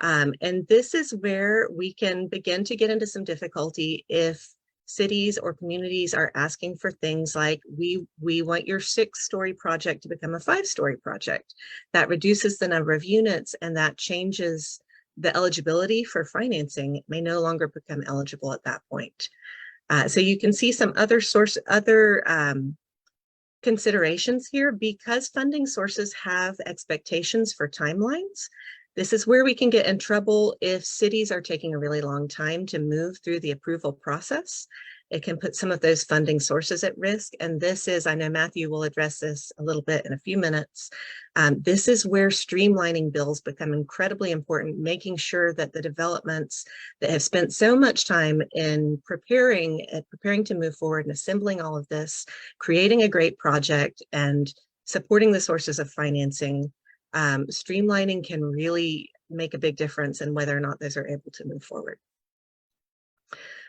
And this is where we can begin to get into some difficulty if cities or communities are asking for things like, we want your 6-story project to become a 5-story project. That reduces the number of units and that changes the eligibility for financing. It may no longer become eligible at that point. So you can see some other considerations here. Because funding sources have expectations for timelines, this is where we can get in trouble if cities are taking a really long time to move through the approval process. It can put some of those funding sources at risk. And this is, I know Matthew will address this a little bit in a few minutes. This is where streamlining bills become incredibly important, making sure that the developments that have spent so much time in preparing to move forward and assembling all of this, creating a great project and supporting the sources of financing, streamlining can really make a big difference in whether or not those are able to move forward.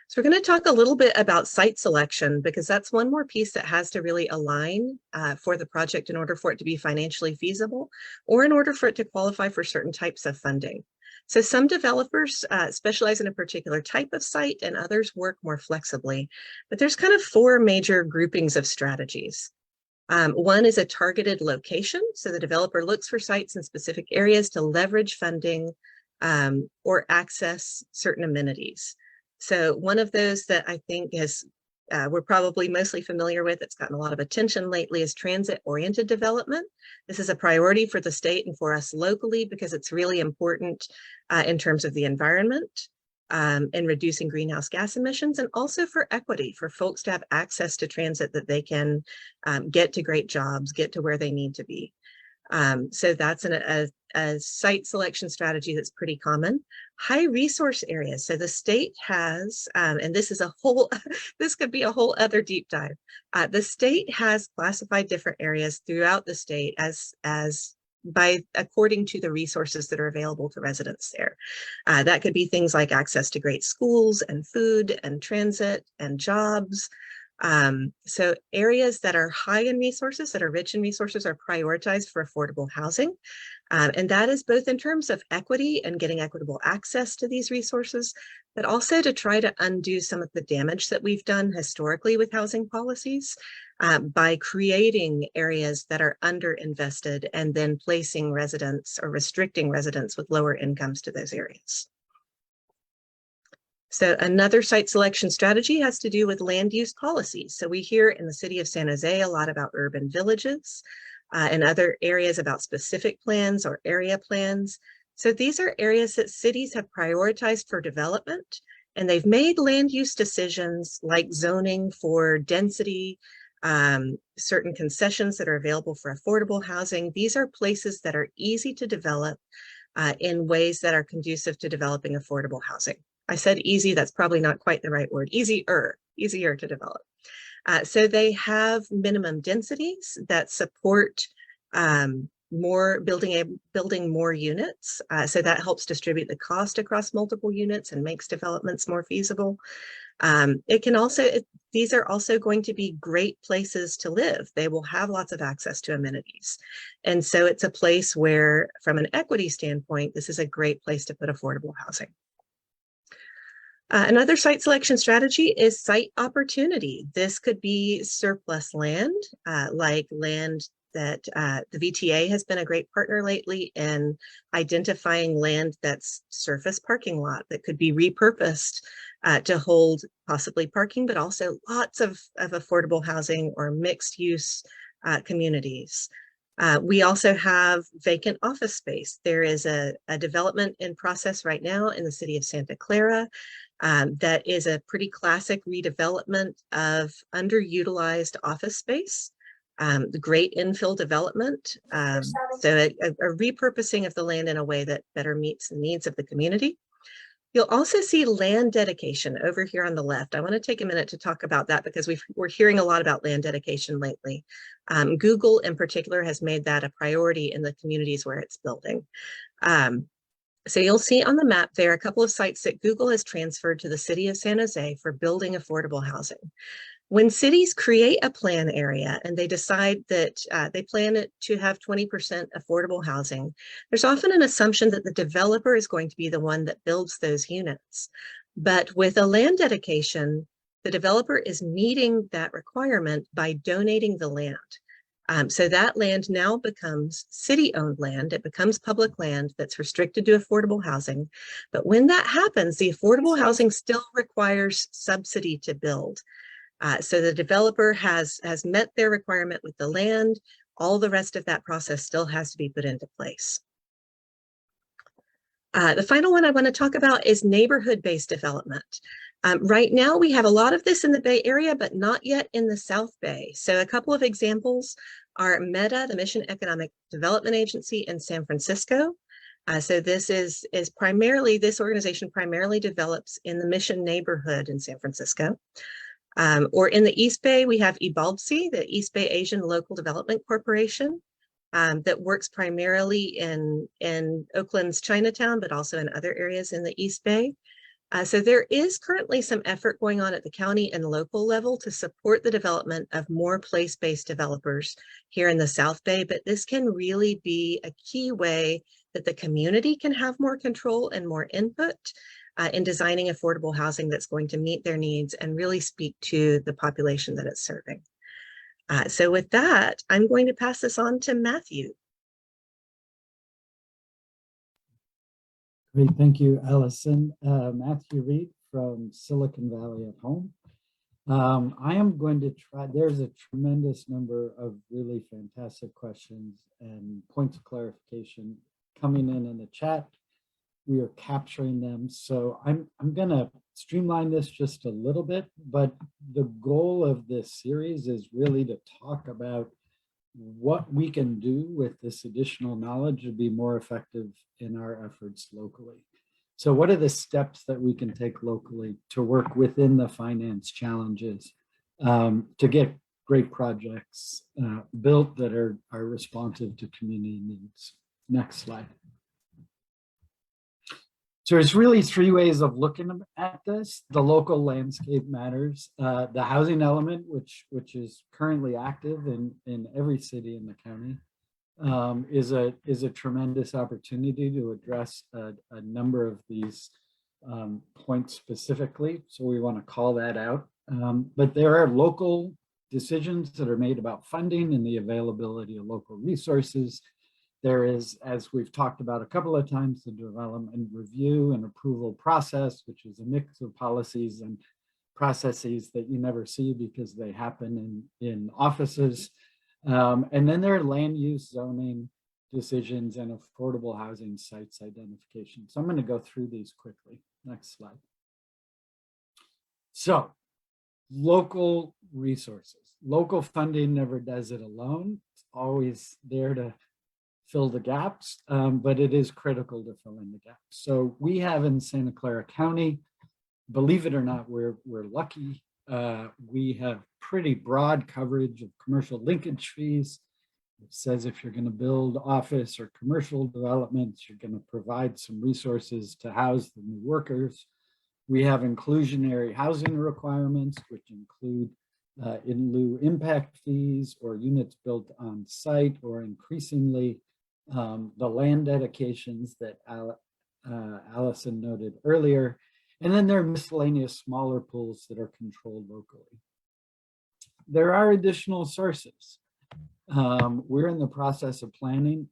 So we're going to talk a little bit about site selection, because that's one more piece that has to really align for the project in order for it to be financially feasible, or in order for it to qualify for certain types of funding. So some developers specialize in a particular type of site and others work more flexibly, but there's kind of four major groupings of strategies. One is a targeted location. So the developer looks for sites in specific areas to leverage funding or access certain amenities. So one of those that I think is we're probably mostly familiar with, it's gotten a lot of attention lately, is transit-oriented development. This is a priority for the state and for us locally because it's really important in terms of the environment and reducing greenhouse gas emissions, and also for equity, for folks to have access to transit that they can get to great jobs, get to where they need to be. So that's a site selection strategy that's pretty common. High resource areas. So the state has, and this is this could be a whole other deep dive. The state has classified different areas throughout the state according to the resources that are available to residents there. That could be things like access to great schools and food and transit and jobs. So areas that are high in resources, that are rich in resources, are prioritized for affordable housing. And that is both in terms of equity and getting equitable access to these resources, but also to try to undo some of the damage that we've done historically with housing policies by creating areas that are underinvested and then placing residents or restricting residents with lower incomes to those areas. So another site selection strategy has to do with land use policies. So we hear in the city of San Jose a lot about urban villages and other areas about specific plans or area plans. So these are areas that cities have prioritized for development, and they've made land use decisions like zoning for density, certain concessions that are available for affordable housing. These are places that are easy to develop in ways that are conducive to developing affordable housing. I said easy, that's probably not quite the right word. Easier to develop. So they have minimum densities that support building more units. So that helps distribute the cost across multiple units and makes developments more feasible. These are also going to be great places to live. They will have lots of access to amenities. And so it's a place where, from an equity standpoint, this is a great place to put affordable housing. Another site selection strategy is site opportunity. This could be surplus land, like land that the VTA has been a great partner lately in identifying land that's surface parking lot that could be repurposed to hold possibly parking, but also lots of affordable housing or mixed use communities. We also have vacant office space. There is a development in process right now in the city of Santa Clara that is a pretty classic redevelopment of underutilized office space, the great infill development. So a repurposing of the land in a way that better meets the needs of the community. You'll also see land dedication over here on the left. I want to take a minute to talk about that because we're hearing a lot about land dedication lately. Google in particular has made that a priority in the communities where it's building. So you'll see on the map there a couple of sites that Google has transferred to the city of San Jose for building affordable housing. When cities create a plan area and they decide that they plan it to have 20% affordable housing, there's often an assumption that the developer is going to be the one that builds those units. But with a land dedication, the developer is meeting that requirement by donating the land. So that land now becomes city-owned land. It becomes public land that's restricted to affordable housing. But when that happens, the affordable housing still requires subsidy to build. So the developer has met their requirement with the land. All the rest of that process still has to be put into place. The final one I want to talk about is neighborhood-based development. Right now, we have a lot of this in the Bay Area, but not yet in the South Bay. So a couple of examples are MEDA, the Mission Economic Development Agency in San Francisco. So this is primarily, this organization primarily develops in the Mission neighborhood in San Francisco. Or in the East Bay, we have IBALBC, the East Bay Asian Local Development Corporation, that works primarily in Oakland's Chinatown, but also in other areas in the East Bay. So there is currently some effort going on at the county and local level to support the development of more place-based developers here in the South Bay, but this can really be a key way that the community can have more control and more input in designing affordable housing that's going to meet their needs and really speak to the population that it's serving. So with that, I'm going to pass this on to Matthew.
Great, thank you, Allison. Matthew Reed from Silicon Valley at Home. I am going to try, there's a tremendous number of really fantastic questions and points of clarification coming in the chat. We are capturing them. So I'm gonna streamline this just a little bit, but the goal of this series is really to talk about what we can do with this additional knowledge to be more effective in our efforts locally. So what are the steps that we can take locally to work within the finance challenges to get great projects built that are responsive to community needs? Next slide. So there's really three ways of looking at this. The local landscape matters. The housing element, which is currently active in every city in the county, is a tremendous opportunity to address a number of these points specifically. So we want to call that out. But there are local decisions that are made about funding and the availability of local resources. There is, as we've talked about a couple of times, the development review and approval process, which is a mix of policies and processes that you never see because they happen in offices. And then there are land use zoning decisions and affordable housing sites identification. So I'm going to go through these quickly. Next slide. So local resources. Local funding never does it alone. It's always there to fill the gaps, but it is critical to fill in the gaps. So we have in Santa Clara County, believe it or not, we're lucky. We have pretty broad coverage of commercial linkage fees. It says if you're going to build office or commercial developments, you're going to provide some resources to house the new workers. We have inclusionary housing requirements, which include in lieu impact fees or units built on site, or increasingly the land dedications that Allison noted earlier. And then there are miscellaneous smaller pools that are controlled locally. There are additional sources. We're in the process of planning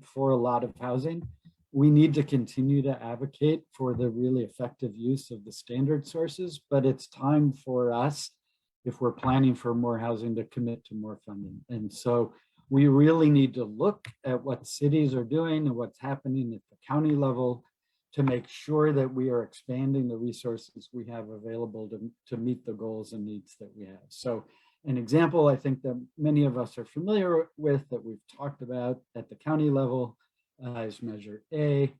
for a lot of housing. We need to continue to advocate for the really effective use of the standard sources, but it's time for us, if we're planning for more housing, to commit to more funding. And so we really need to look at what cities are doing and what's happening at the county level to make sure that we are expanding the resources we have available to meet the goals and needs that we have. So an example I think that many of us are familiar with, that we've talked about at the county level, is Measure A.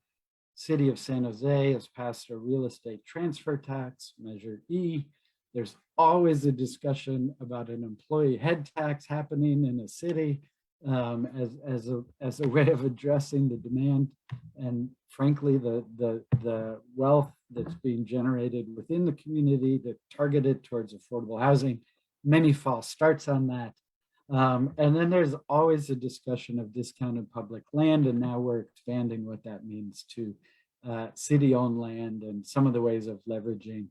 City of San Jose has passed a real estate transfer tax. Measure E. There's always a discussion about an employee head tax happening in a city as a way of addressing the demand and, frankly, the wealth that's being generated within the community that targeted towards affordable housing. Many false starts on that. And then there's always a discussion of discounted public land, and now we're expanding what that means to city-owned land and some of the ways of leveraging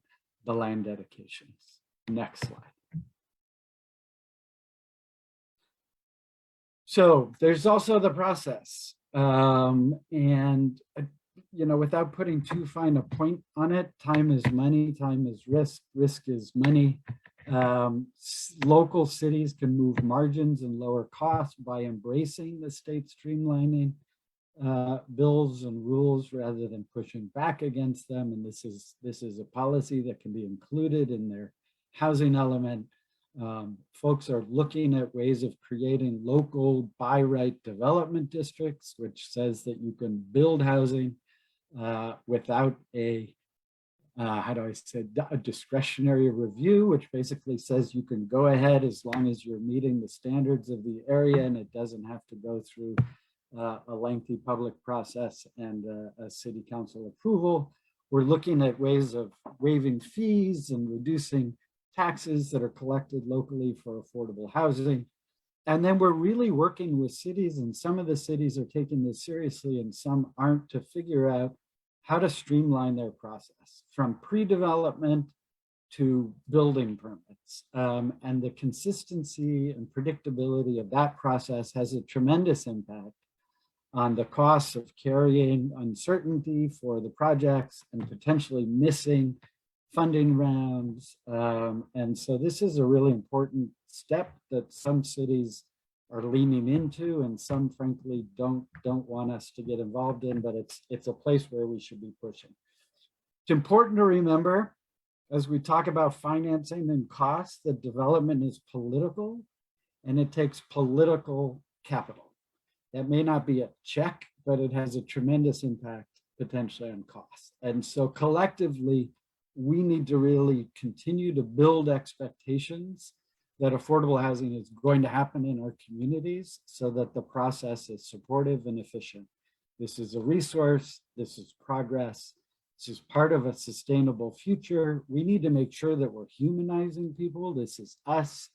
the land dedications. Next slide. So there's also the process, and you know, without putting too fine a point on it, time is money, time is risk, risk is money. Local cities can move margins and lower costs by embracing the state streamlining bills and rules rather than pushing back against them. And this is a policy that can be included in their housing element. Folks are looking at ways of creating local by right development districts, which says that you can build housing without a how do I say, a discretionary review, which basically says you can go ahead as long as you're meeting the standards of the area and it doesn't have to go through a lengthy public process and a city council approval. We're looking at ways of waiving fees and reducing taxes that are collected locally for affordable housing. And then we're really working with cities, and some of the cities are taking this seriously and some aren't, to figure out how to streamline their process from pre-development to building permits. And the consistency and predictability of that process has a tremendous impact on the costs of carrying uncertainty for the projects and potentially missing funding rounds. And so this is a really important step that some cities are leaning into and some frankly don't want us to get involved in, but it's a place where we should be pushing. It's important to remember as we talk about financing and costs that development is political and it takes political capital. That may not be a check, but it has a tremendous impact potentially on costs. And so collectively, we need to really continue to build expectations that affordable housing is going to happen in our communities so that the process is supportive and efficient. This is a resource, this is progress, this is part of a sustainable future. We need to make sure that we're humanizing people. This is us.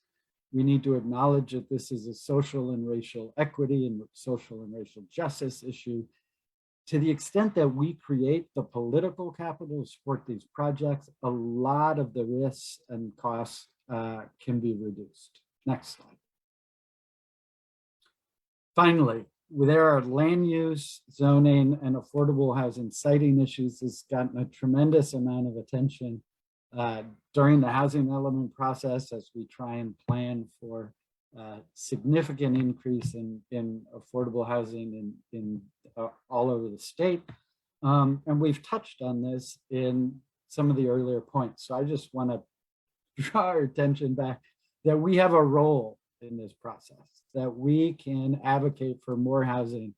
We need to acknowledge that this is a social and racial equity and social and racial justice issue. To the extent that we create the political capital to support these projects, a lot of the risks and costs can be reduced. Next slide. Finally, there are land use, zoning, and affordable housing siting issues. This has gotten a tremendous amount of attention during the housing element process as we try and plan for significant increase in affordable housing in all over the state. And we've touched on this in some of the earlier points. So I just want to draw our attention back that we have a role in this process, that we can advocate for more housing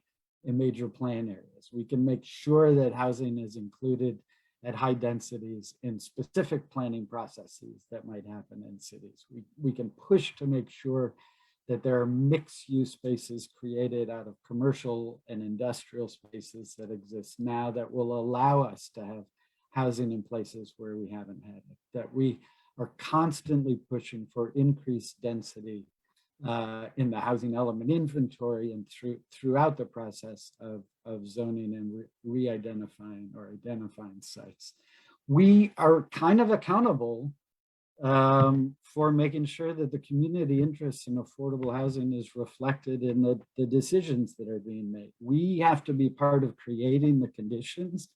in major plan areas. We can make sure that housing is included at high densities in specific planning processes that might happen in cities. We can push to make sure that there are mixed use spaces created out of commercial and industrial spaces that exist now that will allow us to have housing in places where we haven't had it, that we are constantly pushing for increased density in the housing element inventory and throughout the process of zoning and re-identifying or identifying sites. We are kind of accountable for making sure that the community interest in affordable housing is reflected in the decisions that are being made. We have to be part of creating the conditions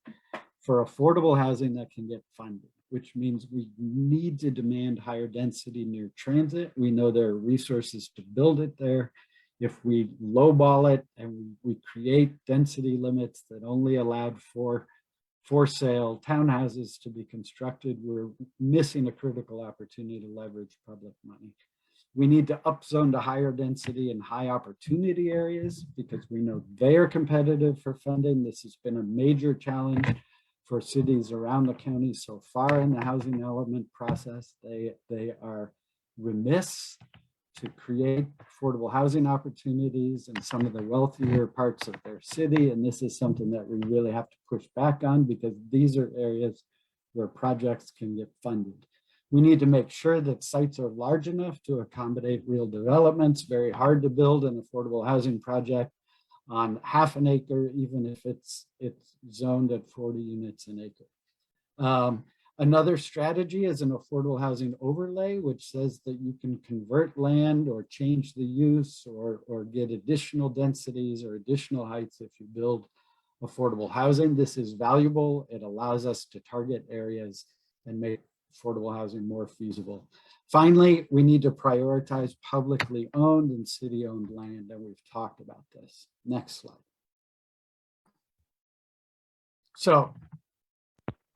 for affordable housing that can get funded, which means we need to demand higher density near transit. We know there are resources to build it there. If we lowball it and we create density limits that only allowed for sale townhouses to be constructed, we're missing a critical opportunity to leverage public money. We need to upzone to higher density and high opportunity areas because we know they are competitive for funding. This has been a major challenge for cities around the county so far in the housing element process. They are remiss to create affordable housing opportunities in some of the wealthier parts of their city. And this is something that we really have to push back on because these are areas where projects can get funded. We need to make sure that sites are large enough to accommodate real developments. Very hard to build an affordable housing project on half an acre, even if it's zoned at 40 units an acre. Another strategy is an affordable housing overlay, which says that you can convert land or change the use or get additional densities or additional heights if you build affordable housing. This is valuable. It allows us to target areas and make affordable housing more feasible. Finally, we need to prioritize publicly owned and city-owned land, and we've talked about this. Next slide. So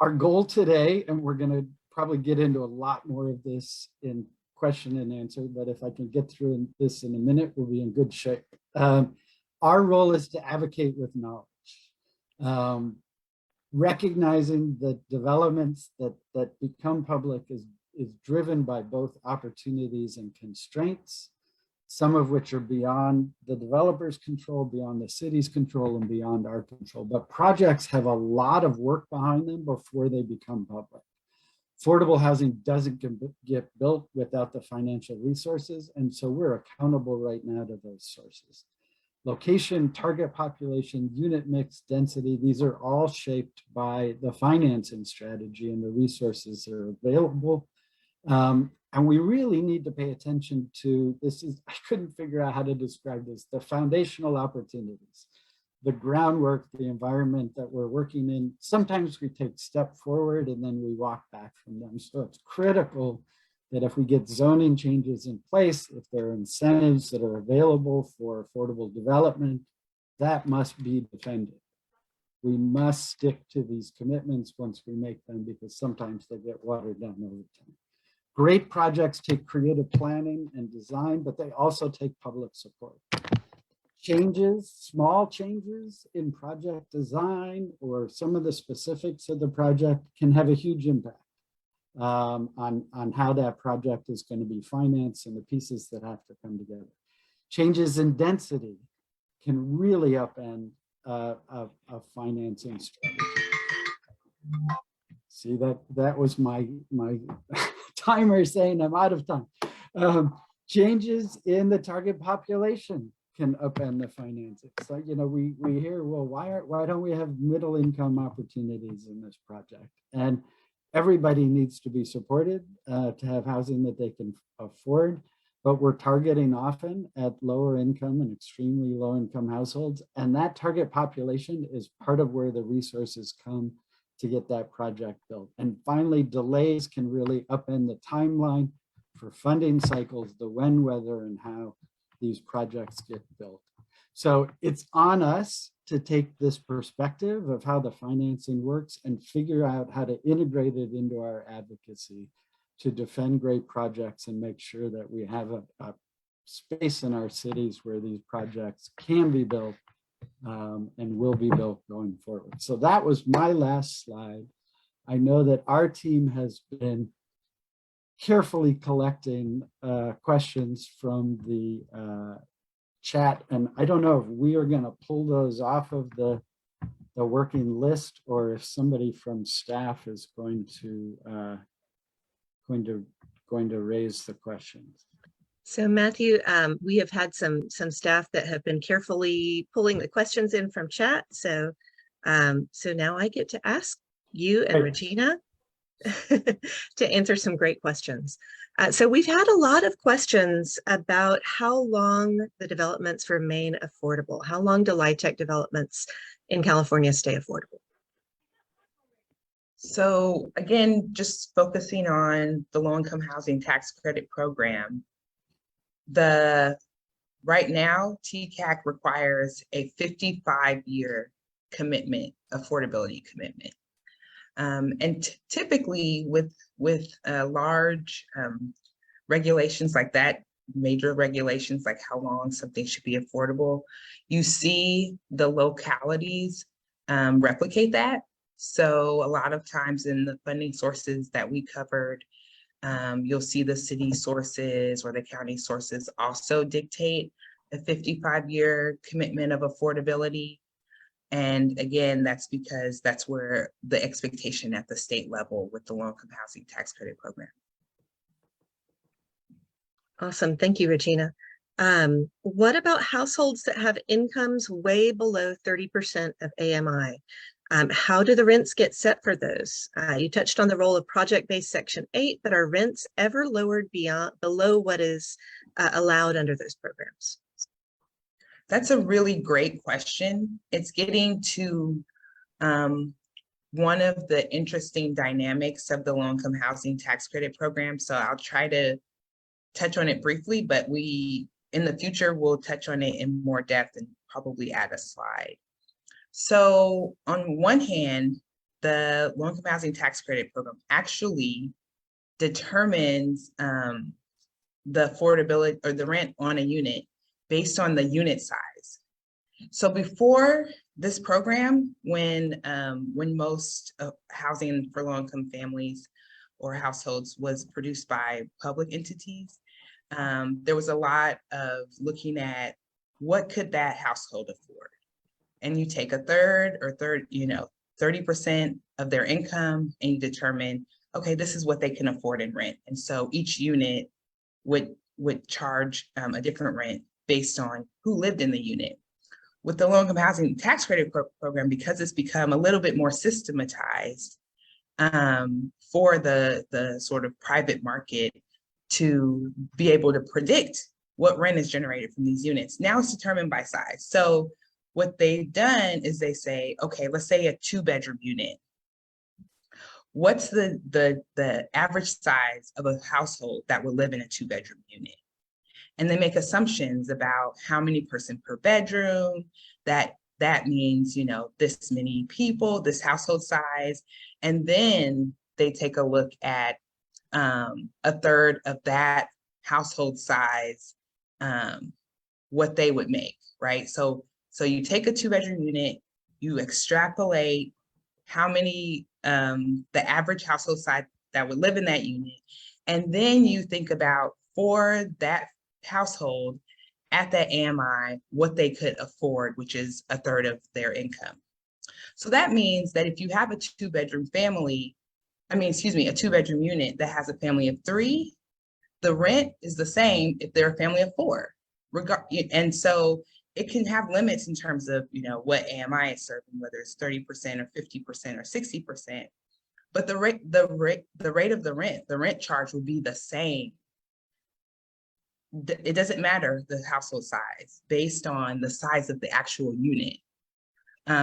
our goal today, and we're going to probably get into a lot more of this in question and answer, but if I can get through this in a minute, we'll be in good shape. Our role is to advocate with knowledge, recognizing that developments that become public is driven by both opportunities and constraints, some of which are beyond the developer's control, beyond the city's control, and beyond our control. But projects have a lot of work behind them before they become public. Affordable housing doesn't get built without the financial resources, and so we're accountable right now to those sources. Location, target population, unit mix, density, these are all shaped by the financing strategy and the resources that are available. And we really need to pay attention to, I couldn't figure out how to describe this, the foundational opportunities, the groundwork, the environment that we're working in. Sometimes we take a step forward and then we walk back from them. So it's critical that if we get zoning changes in place, if there are incentives that are available for affordable development, that must be defended. We must stick to these commitments once we make them, because sometimes they get watered down over time. Great projects take creative planning and design, but they also take public support. Changes, small changes in project design or some of the specifics of the project can have a huge impact on how that project is going to be financed and the pieces that have to come together. Changes in density can really upend a financing strategy. See, that was my timer saying I'm out of time. Changes in the target population can upend the financing. So, you know, we hear, well, why don't we have middle income opportunities in this project? And everybody needs to be supported to have housing that they can afford, but we're targeting often at lower income and extremely low income households. And that target population is part of where the resources come to get that project built. And finally, delays can really upend the timeline for funding cycles, the when, whether, and how these projects get built. So it's on us to take this perspective of how the financing works and figure out how to integrate it into our advocacy to defend great projects and make sure that we have a space in our cities where these projects can be built and will be built going forward. So that was my last slide. I know that our team has been carefully collecting questions from the chat, and I don't know if we are going to pull those off of the working list or if somebody from staff is going to raise the questions.
So Matthew, we have had some staff that have been carefully pulling the questions in from chat. So now I get to ask you and Regina to answer some great questions. So we've had a lot of questions about how long the developments remain affordable. How long do LIHTC developments in California stay affordable?
So again, just focusing on the low-income housing tax credit program, right now, TCAC requires a 55-year commitment, affordability commitment. And typically with large regulations like that, major regulations like how long something should be affordable, you see the localities replicate that. So a lot of times in the funding sources that we covered, you'll see the city sources or the county sources also dictate a 55-year commitment of affordability. And again, that's because that's where the expectation at the state level with the low-income housing tax credit program.
Awesome. Thank you, Regina. What about households that have incomes way below 30% of AMI? How do the rents get set for those? You touched on the role of project-based Section 8, but are rents ever lowered below what is allowed under those programs?
That's a really great question. It's getting to one of the interesting dynamics of the low-income housing tax credit program. So I'll try to touch on it briefly, but in the future, we'll touch on it in more depth and probably add a slide. So on one hand, the low-income housing tax credit program actually determines the affordability or the rent on a unit based on the unit size. So before this program, when most housing for low-income families or households was produced by public entities, there was a lot of looking at what could that household afford, and you take a third, 30% of their income, and you determine, okay, this is what they can afford in rent, and so each unit would charge a different rent based on who lived in the unit. With the low-income housing tax credit program, because it's become a little bit more systematized for the sort of private market to be able to predict what rent is generated from these units. Now it's determined by size. So what they've done is they say, okay, let's say a 2-bedroom unit. What's the average size of a household that would live in a 2-bedroom unit? And they make assumptions about how many person per bedroom, that means, this many people, this household size. And then they take a look at a third of that household size, what they would make, right? So you take a 2-bedroom unit, you extrapolate how many, the average household size that would live in that unit. And then you think about, for that household at that AMI, what they could afford, which is a third of their income. So that means that if you have a 2-bedroom family, a 2-bedroom unit that has a family of 3, the rent is the same if they're a family of 4. And so it can have limits in terms of, what AMI is serving, whether it's 30% or 50% or 60%. But the rate of the rent charge will be the same. It doesn't matter the household size based on the size of the actual unit.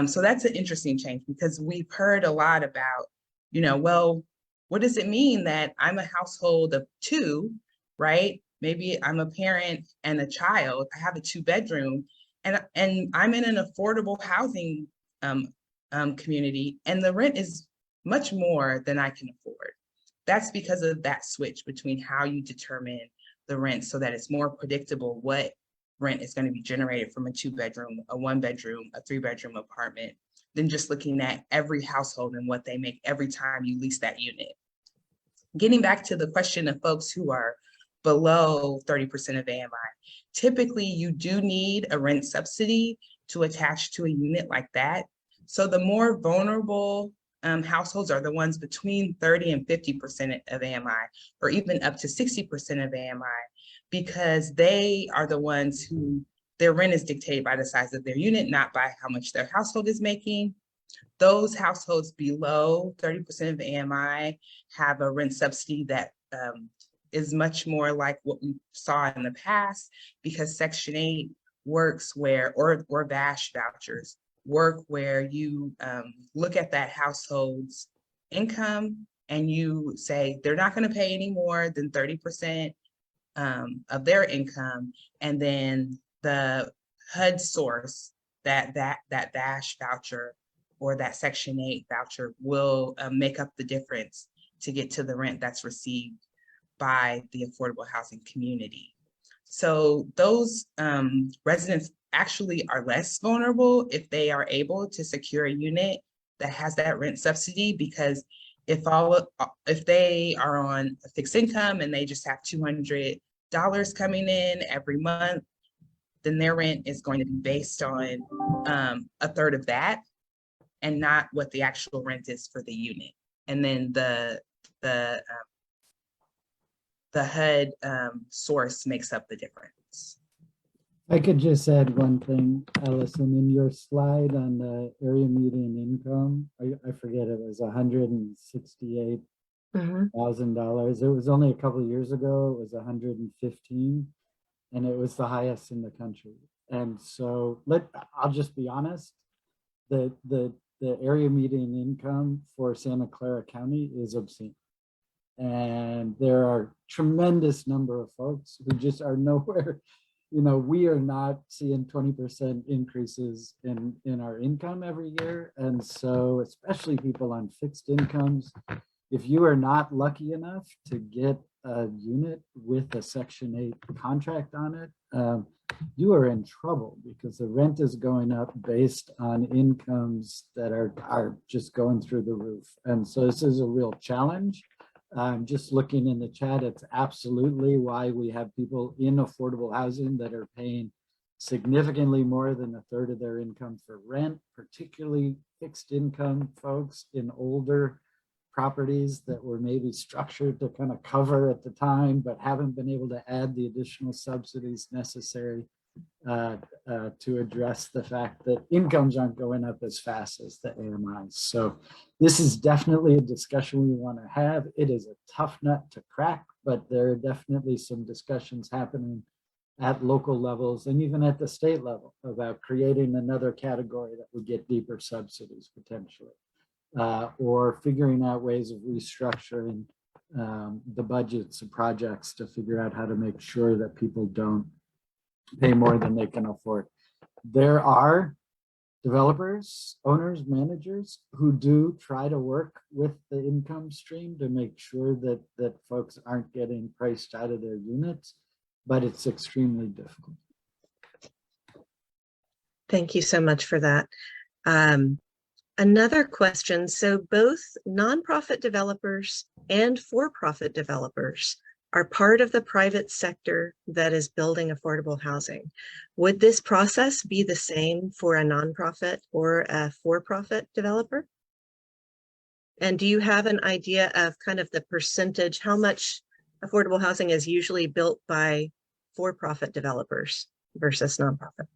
So that's an interesting change, because we've heard a lot about, well, what does it mean that I'm a household of 2, right? Maybe I'm a parent and a child. I have a 2-bedroom, and I'm in an affordable housing community, and the rent is much more than I can afford. That's because of that switch between how you determine the rent, so that it's more predictable what rent is going to be generated from a 2-bedroom, a 1-bedroom, a 3-bedroom apartment, than just looking at every household and what they make every time you lease that unit. Getting back to the question of folks who are below 30% of AMI, typically you do need a rent subsidy to attach to a unit like that. So the more vulnerable households are the ones between 30 and 50% of AMI, or even up to 60% of AMI, because they are the ones who their rent is dictated by the size of their unit, not by how much their household is making. Those households below 30% of AMI have a rent subsidy that is much more like what we saw in the past, because Section 8 works where, or VASH vouchers work where you look at that household's income and you say they're not going to pay any more than 30% of their income, and then the HUD source, that VASH voucher or that Section 8 voucher will make up the difference to get to the rent that's received by the affordable housing community. So those residents actually are less vulnerable if they are able to secure a unit that has that rent subsidy, because if they are on a fixed income and they just have $200 coming in every month, then their rent is going to be based on a third of that, and not what the actual rent is for the unit. And then the HUD source makes up the difference.
I could just add one thing, Allison, in your slide on the area median income, I forget, it was $168,000. It was only a couple of years ago, it was 115, and it was the highest in the country. And so I'll just be honest, the the area median income for Santa Clara County is obscene. And there are tremendous number of folks who just are nowhere. We are not seeing 20% increases in our income every year. And so especially people on fixed incomes, if you are not lucky enough to get a unit with a Section 8 contract on it, you are in trouble because the rent is going up based on incomes that are just going through the roof. And so this is a real challenge. Just looking in the chat, it's absolutely why we have people in affordable housing that are paying significantly more than a third of their income for rent, particularly fixed income folks in older properties that were maybe structured to kind of cover at the time, but haven't been able to add the additional subsidies necessary to address the fact that incomes aren't going up as fast as the AMIs. So this is definitely a discussion we want to have. It is a tough nut to crack, but there are definitely some discussions happening at local levels and even at the state level about creating another category that would get deeper subsidies potentially, or figuring out ways of restructuring the budgets of projects to figure out how to make sure that people don't pay more than they can afford. There are developers, owners, managers who do try to work with the income stream to make sure that folks aren't getting priced out of their units, but it's extremely difficult.
Thank you so much for that. Another question, so both nonprofit developers and for-profit developers are part of the private sector that is building affordable housing. Would this process be the same for a nonprofit or a for-profit developer? And do you have an idea of kind of the percentage, how much affordable housing is usually built by for-profit developers versus nonprofit?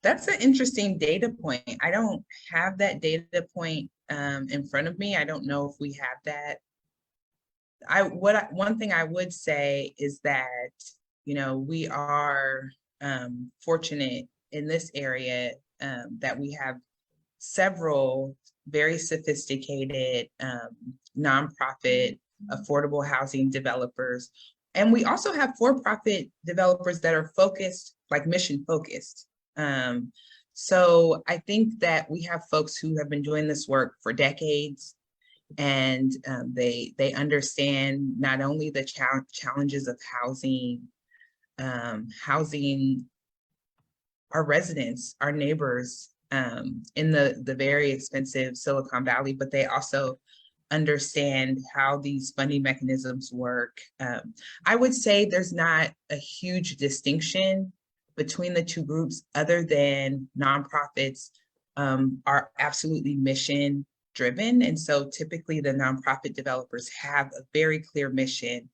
That's an interesting data point. I don't have that data point in front of me. I don't know if we have that. One thing I would say is that, we are fortunate in this area that we have several very sophisticated nonprofit affordable housing developers. And we also have for-profit developers that are focused, like mission focused. So I think that we have folks who have been doing this work for decades, and they understand not only the challenges of housing our residents, our neighbors in the very expensive Silicon Valley, but they also understand how these funding mechanisms work. I would say there's not a huge distinction between the two groups, other than nonprofits are absolutely mission driven. And so typically the nonprofit developers have a very clear mission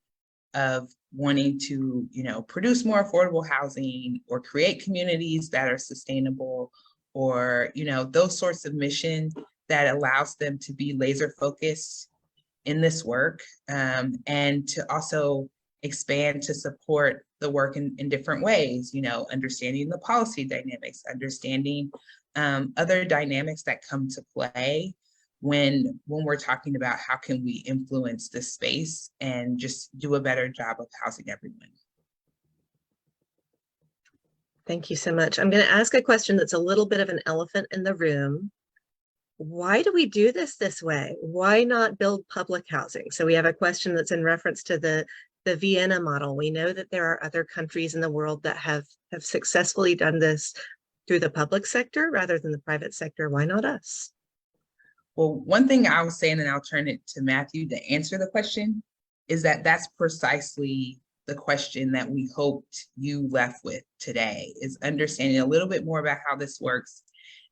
of wanting to, produce more affordable housing or create communities that are sustainable, or, those sorts of mission that allows them to be laser focused in this work, and to also expand to support the work in different ways, understanding the policy dynamics, understanding other dynamics that come to play when we're talking about how can we influence the space and just do a better job of housing everyone.
Thank you so much. I'm going to ask a question that's a little bit of an elephant in the room. Why do we do this way? Why not build public housing? So we have a question that's in reference to the Vienna model. We know that there are other countries in the world that have successfully done this through the public sector rather than the private sector. Why not us?
Well, one thing I was saying, and I'll turn it to Matthew to answer the question, is that that's precisely the question that we hoped you left with today, is understanding a little bit more about how this works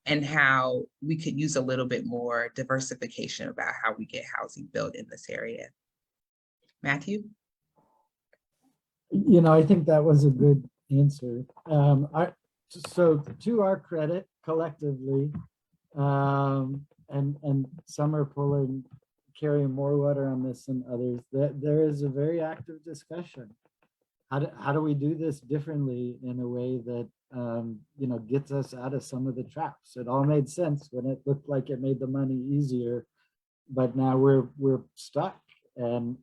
and how we could use a little bit more diversification about how we get housing built in this area. Matthew?
I think that was a good answer. So to our credit, collectively, and some are carrying more water on this than others, that there is a very active discussion how do we do this differently in a way that gets us out of some of the traps? It all made sense when it looked like it made the money easier, but now we're stuck and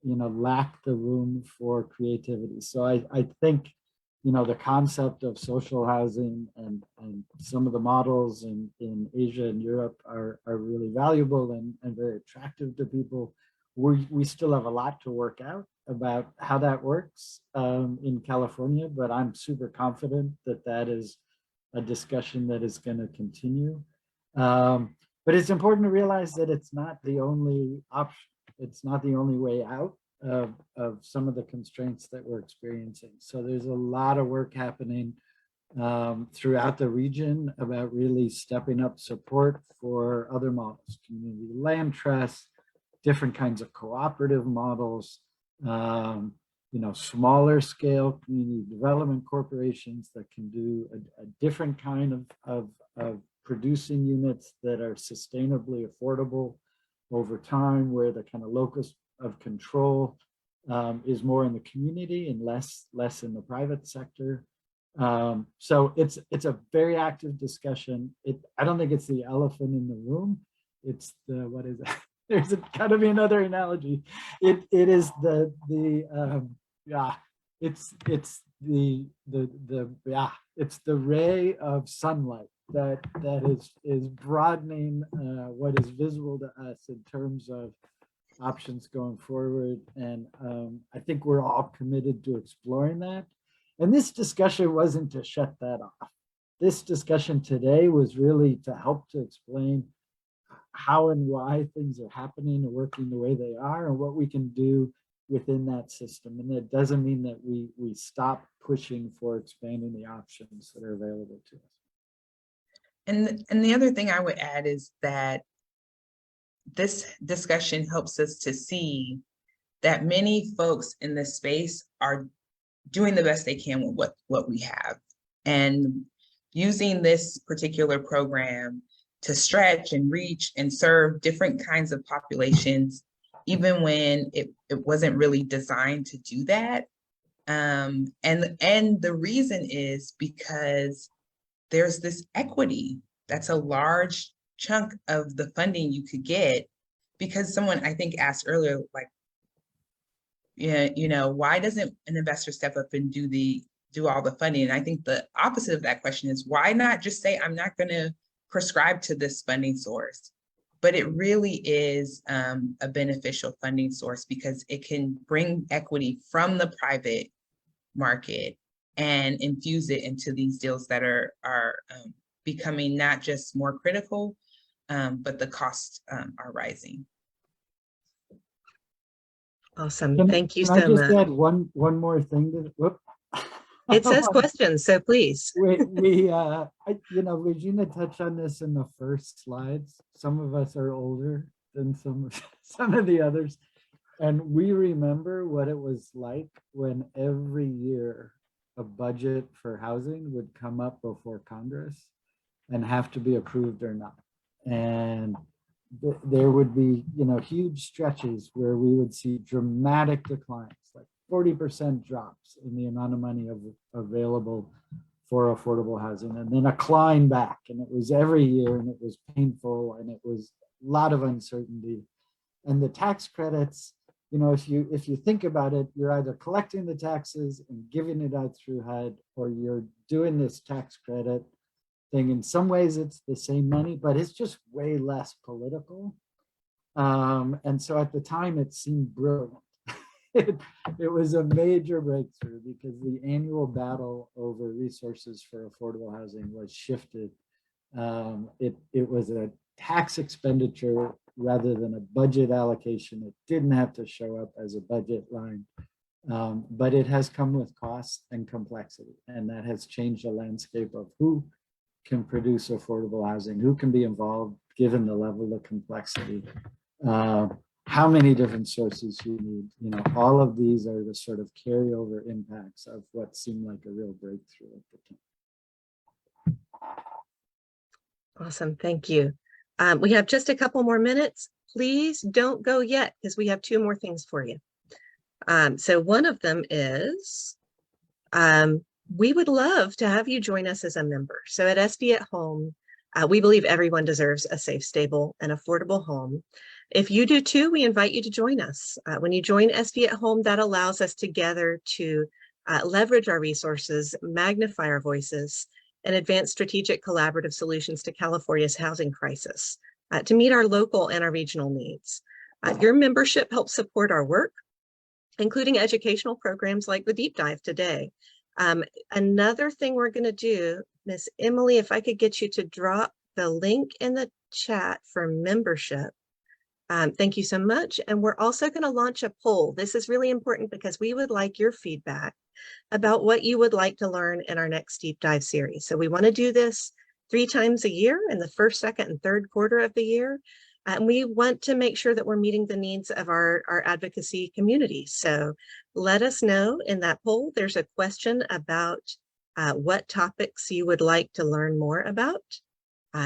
lack the room for creativity. So I think the concept of social housing and some of the models in Asia and Europe are really valuable and very attractive to people. We still have a lot to work out about how that works in California, but I'm super confident that that is a discussion that is going to continue. But it's important to realize that it's not the only option. It's not the only way out of some of the constraints that we're experiencing. So there's a lot of work happening throughout the region about really stepping up support for other models, community land trusts, different kinds of cooperative models, smaller scale community development corporations that can do a different kind of producing units that are sustainably affordable over time, where the kind of locus of control is more in the community and less in the private sector. So it's a very active discussion. I don't think it's the elephant in the room. It's the, what is it? There's got to be another analogy. It is it's the ray of sunlight that is broadening what is visible to us in terms of options going forward. And I think we're all committed to exploring that. And this discussion wasn't to shut that off. This discussion today was really to help to explain how and why things are happening and working the way they are and what we can do within that system. And that doesn't mean that we stop pushing for expanding the options that are available to us.
And the other thing I would add is that this discussion helps us to see that many folks in this space are doing the best they can with what we have, and using this particular program to stretch and reach and serve different kinds of populations, even when it wasn't really designed to do that. And the reason is because there's this equity that's a large chunk of the funding you could get, because someone I think asked earlier, like, why doesn't an investor step up and do all the funding? And I think the opposite of that question is, why not just say, I'm not going to prescribe to this funding source? But it really is a beneficial funding source, because it can bring equity from the private market and infuse it into these deals that are becoming not just more critical, but the costs are rising.
Awesome. Thank you so
much. Can I just
much.
add one more thing to whoop.
It says questions, so please.
Regina touched on this in the first slides. Some of us are older than some of the others. And we remember what it was like when every year a budget for housing would come up before Congress and have to be approved or not. And there would be, huge stretches where we would see dramatic declines, like 40% drops in the amount of money available for affordable housing, and then a climb back. And it was every year, and it was painful, and it was a lot of uncertainty. And the tax credits, if you think about it, you're either collecting the taxes and giving it out through HUD, or you're doing this tax credit thing. In some ways it's the same money, but it's just way less political. And so at the time it seemed brilliant. It was a major breakthrough, because the annual battle over resources for affordable housing was shifted. It was a tax expenditure rather than a budget allocation. It didn't have to show up as a budget line, but it has come with cost and complexity, and that has changed the landscape of who can produce affordable housing, who can be involved given the level of complexity, how many different sources you need. All of these are the sort of carryover impacts of what seemed like a real breakthrough at the time.
Awesome, thank you. We have just a couple more minutes. Please don't go yet, because we have two more things for you. So one of them is, we would love to have you join us as a member. So at SB at Home, we believe everyone deserves a safe, stable, and affordable home. If you do too, we invite you to join us. When you join SB at Home, that allows us together to leverage our resources, magnify our voices, and advance strategic collaborative solutions to California's housing crisis to meet our local and our regional needs. Your membership helps support our work, including educational programs like the Deep Dive today. Another thing we're going to do, Miss Emily, if I could get you to drop the link in the chat for membership. Thank you so much. And we're also going to launch a poll. This is really important because we would like your feedback about what you would like to learn in our next Deep Dive series. So we want to do this 3 times a year in the first, second, and third quarter of the year. And we want to make sure that we're meeting the needs of our advocacy community. So let us know in that poll. There's a question about what topics you would like to learn more about.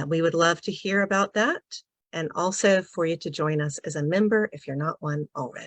We would love to hear about that, and also for you to join us as a member if you're not one already.